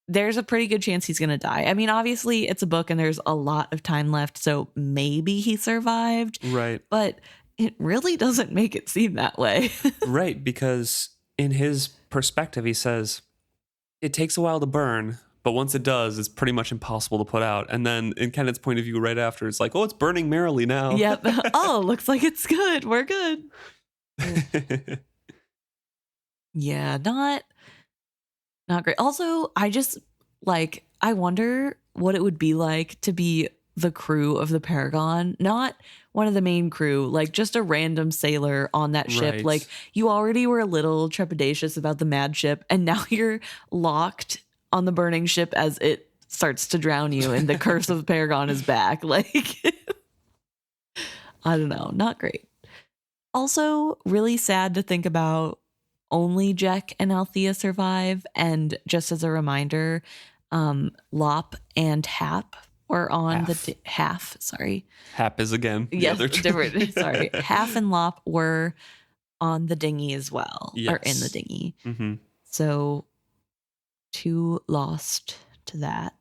there's a pretty good chance he's going to die. I mean, obviously, it's a book and there's a lot of time left, so maybe he survived. Right. But it really doesn't make it seem that way. Right, because in his perspective, he says, it takes a while to burn, but once it does, it's pretty much impossible to put out. And then in Kennet's point of view right after, it's like, oh, it's burning merrily now. Yep. Oh, looks like it's good. We're good. Yeah, not great. Also, I wonder what it would be like to be the crew of the Paragon, not one of the main crew, like just a random sailor on that ship. Right. Like, you already were a little trepidatious about the mad ship, and now you're locked on the burning ship as it starts to drown you, and the curse of Paragon is back. Like, I don't know, not great. Also, really sad to think about only Jack and Althea survive, and just as a reminder, Lop and Hap were on Half. Sorry, Hap is again. Yes, different. Sorry, Half and Lop were on the dinghy as well, or in the dinghy. Mm-hmm. So 2 lost to that.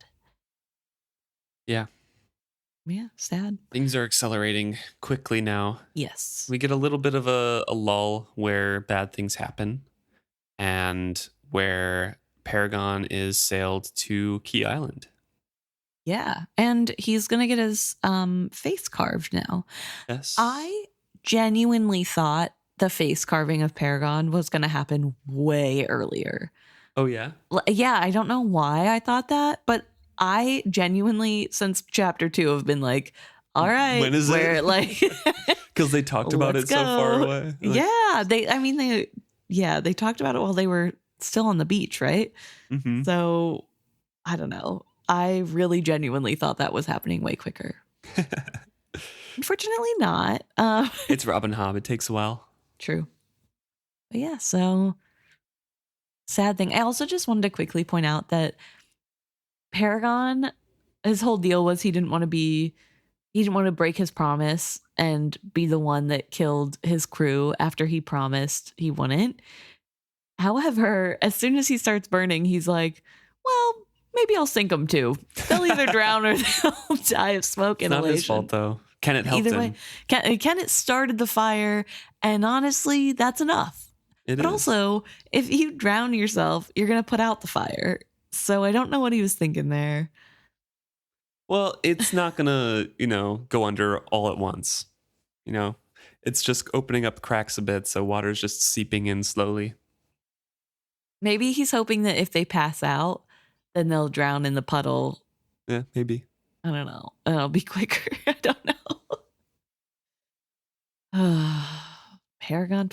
Yeah, sad. Things are accelerating quickly now. Yes. We get a little bit of a lull where bad things happen, and where Paragon is sailed to Key Island. Yeah, and he's going to get his face carved now. Yes. I genuinely thought the face carving of Paragon was going to happen way earlier. Oh, yeah? Yeah, I don't know why I thought that, but I genuinely, since chapter 2, have been like, all right. When is it? Like, because they talked about it so far away. Like, yeah, they talked about it while they were still on the beach, right? Mm-hmm. So, I don't know. I really genuinely thought that was happening way quicker. Unfortunately not. It's Robin Hobb. It takes a while. True. But yeah, so sad thing. I also just wanted to quickly point out that Paragon, his whole deal was he didn't want to break his promise and be the one that killed his crew after he promised he wouldn't. However, as soon as he starts burning, he's like, well, maybe I'll sink them too. They'll either drown or they'll die of smoke inhalation. Not his fault, though. Kennit helped him. Kennit started the fire, and honestly, that's enough. But also, if you drown yourself, you're going to put out the fire. So I don't know what he was thinking there. Well, it's not going to, go under all at once. It's just opening up cracks a bit, so water's just seeping in slowly. Maybe he's hoping that if they pass out, then they'll drown in the puddle. Yeah, maybe. I don't know. It'll be quicker. I don't know. Paragon.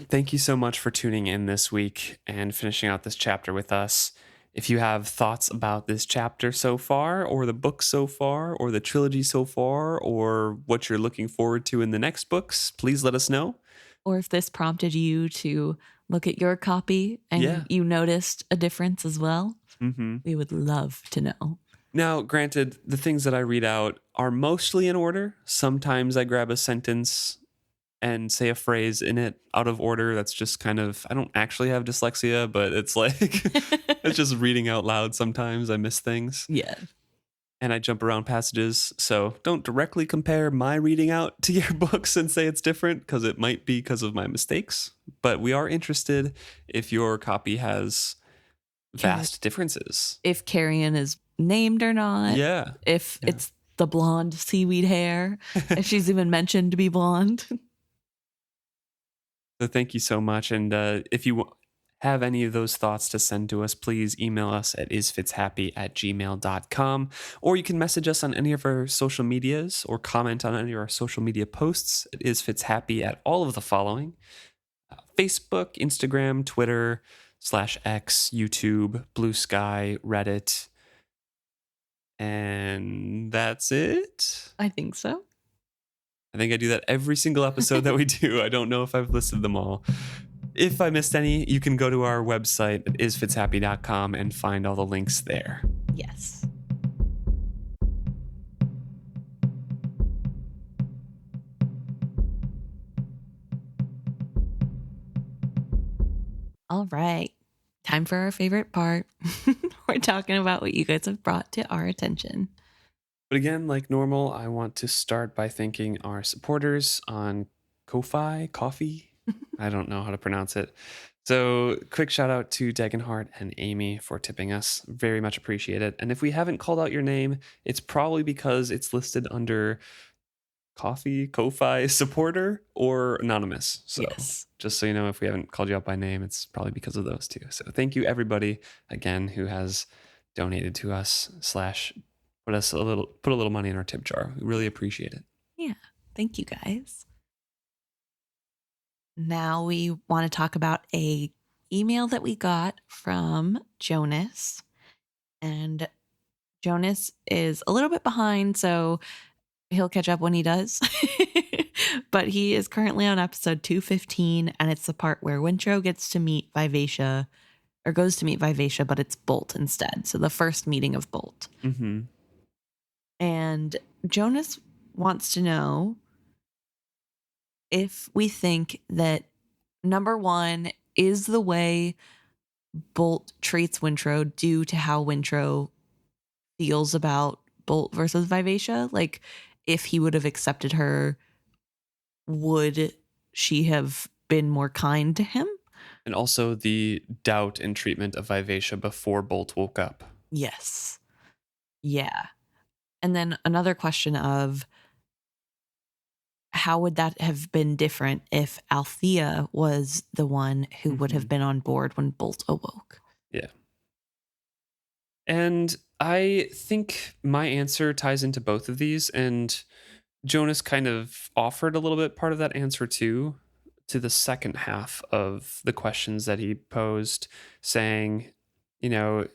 Thank you so much for tuning in this week and finishing out this chapter with us. If you have thoughts about this chapter so far, or the book so far, or the trilogy so far, or what you're looking forward to in the next books, please let us know. Or if this prompted you to look at your copy and Yeah. you noticed a difference as well, Mm-hmm. we would love to know. Now, granted, the things that I read out are mostly in order. Sometimes I grab a sentence and say a phrase in it out of order. That's just kind of, I don't actually have dyslexia, but it's like, it's just reading out loud. Sometimes I miss things. Yeah. And I jump around passages. So don't directly compare my reading out to your books and say it's different, because it might be because of my mistakes. But we are interested if your copy has vast differences. If Carrion is named or not. Yeah. If it's the blonde seaweed hair. If she's even mentioned to be blonde. So thank you so much. And if you have any of those thoughts to send to us, please email us at isfitshappy@gmail.com, or you can message us on any of our social medias or comment on any of our social media posts. It is Fitshappy at all of the following: Facebook, Instagram, Twitter, /X, YouTube, Blue Sky, Reddit. And that's it. I think so. I think I do that every single episode that we do. I don't know if I've listed them all. If I missed any, you can go to our website at isfitshappy.com and find all the links there. Yes. All right. Time for our favorite part. We're talking about what you guys have brought to our attention. But again, like normal, I want to start by thanking our supporters on Ko-fi. I don't know how to pronounce it. So quick shout out to Degenhart and Amy for tipping us. Very much appreciate it. And if we haven't called out your name, it's probably because it's listed under Ko-fi supporter or anonymous. So Yes. just so you know, if we haven't called you out by name, it's probably because of those two. So thank you everybody again who has donated to us / put a little money in our tip jar. We really appreciate it. Yeah. Thank you guys. Now we want to talk about a email that we got from Jonas. And Jonas is a little bit behind, so he'll catch up when he does. But he is currently on episode 215, and it's the part where Wintro gets to meet Vivacia, or goes to meet Vivacia, but it's Bolt instead. So the first meeting of Bolt. Mm-hmm. And Jonas wants to know if we think that, number one, is the way Bolt treats Wintro due to how Wintro feels about Bolt versus Vivacia. Like, if he would have accepted her, would she have been more kind to him? And also the doubt and treatment of Vivacia before Bolt woke up. Yes. Yeah. And then another question of, how would that have been different if Althea was the one who would have been on board when Bolt awoke? Yeah. And I think my answer ties into both of these. And Jonas kind of offered a little bit part of that answer too, to the second half of the questions that he posed, saying, you know,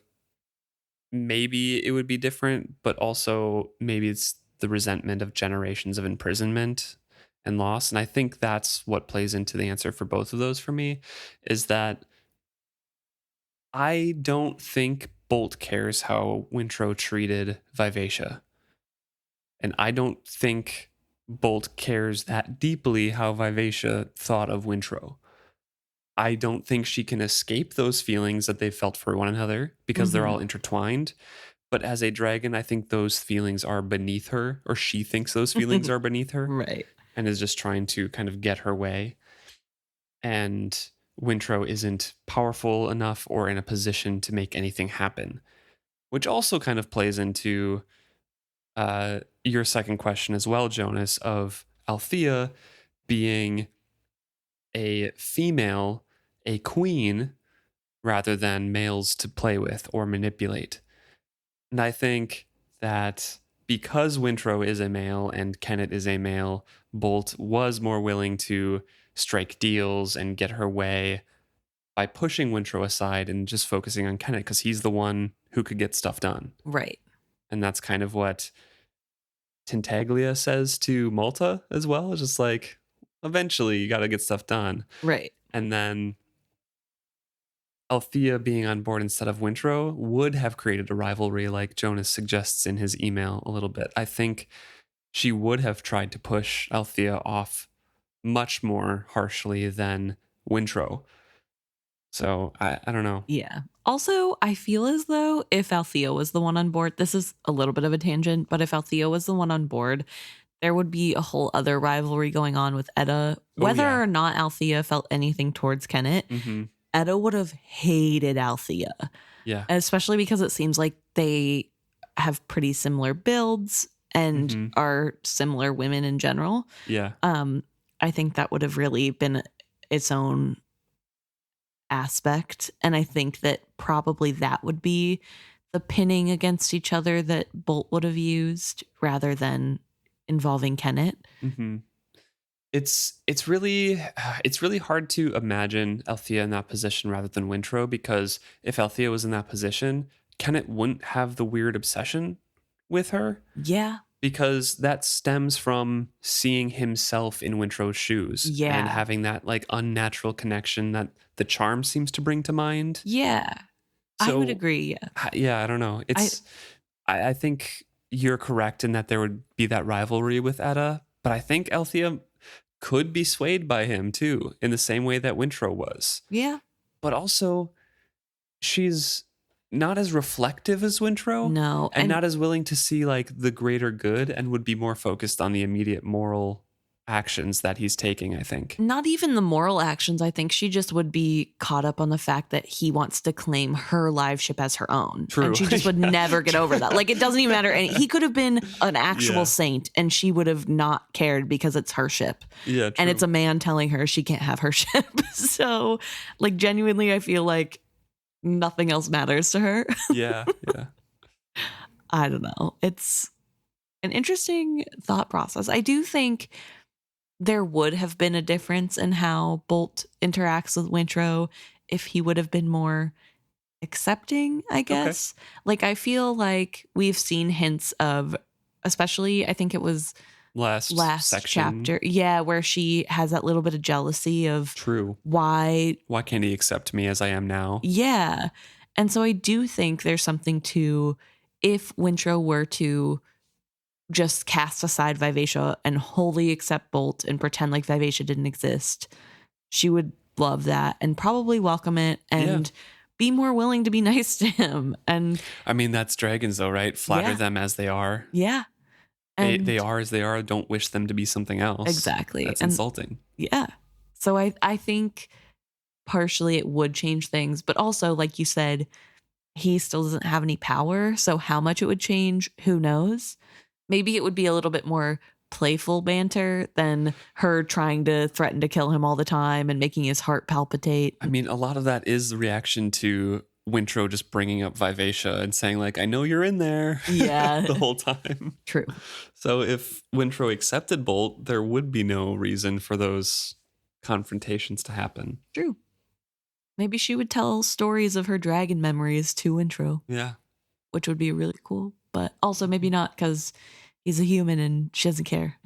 maybe it would be different, but also maybe it's the resentment of generations of imprisonment and loss. And I think that's what plays into the answer for both of those for me, is that I don't think Bolt cares how Wintro treated Vivacia. And I don't think Bolt cares that deeply how Vivacia thought of Wintro. I don't think she can escape those feelings that they felt for one another because they're all intertwined. But as a dragon, I think those feelings are beneath her, or she thinks those feelings are beneath her. Right. And is just trying to kind of get her way. And Wintro isn't powerful enough or in a position to make anything happen, which also kind of plays into your second question as well, Jonas, of Althea being a female, a queen, rather than males to play with or manipulate. And I think that because Wintro is a male and Kennit is a male, Bolt was more willing to strike deals and get her way by pushing Wintrow aside and just focusing on Kennit because he's the one who could get stuff done. Right. And that's kind of what Tintaglia says to Malta as well. It's just like, eventually you got to get stuff done. Right. And then Althea being on board instead of Wintrow would have created a rivalry like Jonas suggests in his email a little bit. I think she would have tried to push Althea off much more harshly than Wintrow. So I don't know. Yeah. Also, I feel as though if Althea was the one on board, this is a little bit of a tangent, but if Althea was the one on board, there would be a whole other rivalry going on with Edda. Whether or not Althea felt anything towards Kennit, Edda would have hated Althea. Yeah. Especially because it seems like they have pretty similar builds and are similar women in general. Yeah. I think that would have really been its own aspect. And I think that probably that would be the pinning against each other that Bolt would have used rather than involving Kennit. It's really hard to imagine Althea in that position rather than Wintrow, because if Althea was in that position, Kennit wouldn't have the weird obsession with her. Yeah. Because that stems from seeing himself in Wintrow's shoes and having that like unnatural connection that the charm seems to bring to mind. Yeah. So, I would agree. Yeah, I don't know. I think you're correct in that there would be that rivalry with Edda, but I think Althea could be swayed by him too, in the same way that Wintrow was. Yeah. But also, she's not as reflective as Wintrow. No. And not as willing to see like the greater good, and would be more focused on the immediate moral actions that he's taking, I think. Not even the moral actions. I think she just would be caught up on the fact that he wants to claim her live ship as her own. True. And she just would never get over that. Like, it doesn't even matter. He could have been an actual saint and she would have not cared because it's her ship. Yeah, true. And it's a man telling her she can't have her ship. So, like, genuinely, I feel like nothing else matters to her. Yeah. I don't know. It's an interesting thought process. I do think there would have been a difference in how Bolt interacts with Wintrow if he would have been more accepting, I guess. Okay. Like, I feel like we've seen hints of, especially, I think it was last chapter. Yeah, where she has that little bit of jealousy of why can't he accept me as I am now? Yeah. And so I do think there's something to, if Wintrow were to just cast aside Vivacia and wholly accept Bolt and pretend like Vivacia didn't exist, she would love that and probably welcome it and be more willing to be nice to him. And I mean, that's dragons though, right? Flatter them as they are. Yeah. And they are as they are. Don't wish them to be something else. Exactly. That's insulting. Yeah. So I think partially it would change things, but also, like you said, he still doesn't have any power. So how much it would change, who knows? Maybe it would be a little bit more playful banter than her trying to threaten to kill him all the time and making his heart palpitate. I mean, a lot of that is the reaction to Wintrow just bringing up Vivacia and saying, like, I know you're in there. Yeah. The whole time. True. So if Wintrow accepted Bolt, there would be no reason for those confrontations to happen. True. Maybe she would tell stories of her dragon memories to Wintrow. Yeah. Which would be really cool. But also maybe not, because he's a human and she doesn't care.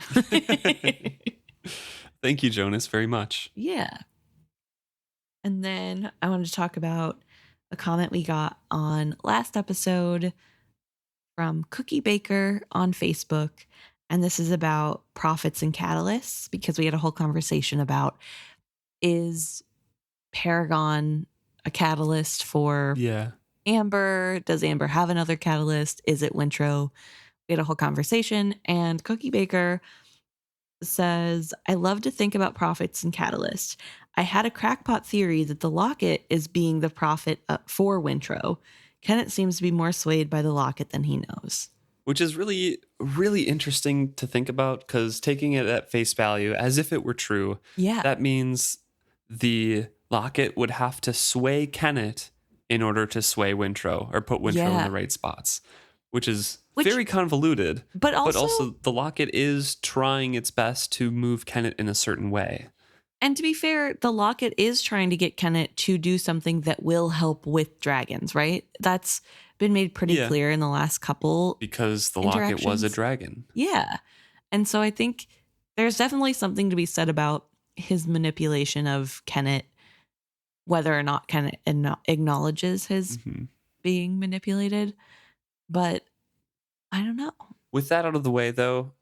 Thank you, Jonas, very much. Yeah. And then I wanted to talk about a comment we got on last episode from Cookie Baker on Facebook. And this is about prophets and catalysts, because we had a whole conversation about, is Paragon a catalyst for Amber? Does Amber have another catalyst? Is it Wintrow? We had a whole conversation, and Cookie Baker says, I love to think about prophets and catalysts. I had a crackpot theory that the locket is being the prophet for Wintrow. Kennit seems to be more swayed by the locket than he knows. Which is really, really interesting to think about, because taking it at face value, as if it were true, that means the locket would have to sway Kennit in order to sway Wintrow, or put Wintrow in the right spots, which is very convoluted. But also the locket is trying its best to move Kennit in a certain way. And to be fair, the locket is trying to get Kennit to do something that will help with dragons, right? That's been made pretty clear in the last couple. Because the locket was a dragon. Yeah. And so I think there's definitely something to be said about his manipulation of Kennit, whether or not Kennit acknowledges his being manipulated. But I don't know. With that out of the way, though,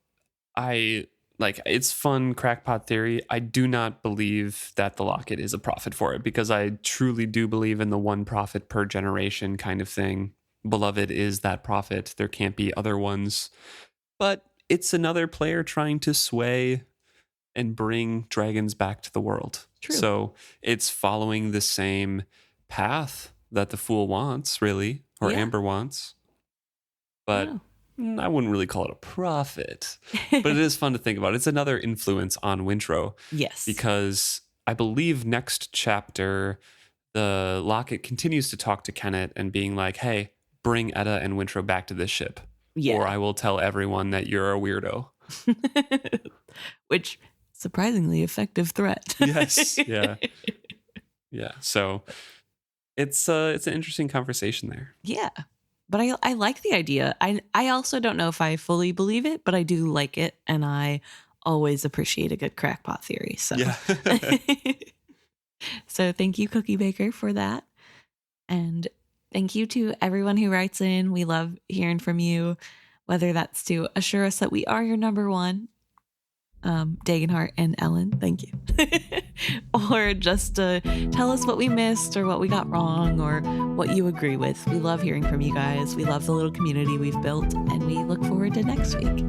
it's fun crackpot theory. I do not believe that the locket is a prophet for it, because I truly do believe in the one prophet per generation kind of thing. Beloved is that prophet. There can't be other ones. But it's another player trying to sway and bring dragons back to the world. True. So it's following the same path that the Fool wants, really, or Amber wants. But I wouldn't really call it a prophet. But it is fun to think about. It's another influence on Wintro. Yes. Because I believe next chapter, the locket continues to talk to Kennit and being like, hey, bring Etta and Wintro back to this ship. Yeah. Or I will tell everyone that you're a weirdo. Which, surprisingly effective threat. Yes. Yeah. Yeah. So it's an interesting conversation there. Yeah. But I like the idea. I also don't know if I fully believe it, but I do like it. And I always appreciate a good crackpot theory. So, yeah. So thank you, Cookie Baker, for that. And thank you to everyone who writes in. We love hearing from you, whether that's to assure us that we are your number one, Dagenhart and Ellen, thank you. Or just to tell us what we missed or what we got wrong or what you agree with. We love hearing from you guys. We love the little community we've built, and we look forward to next week.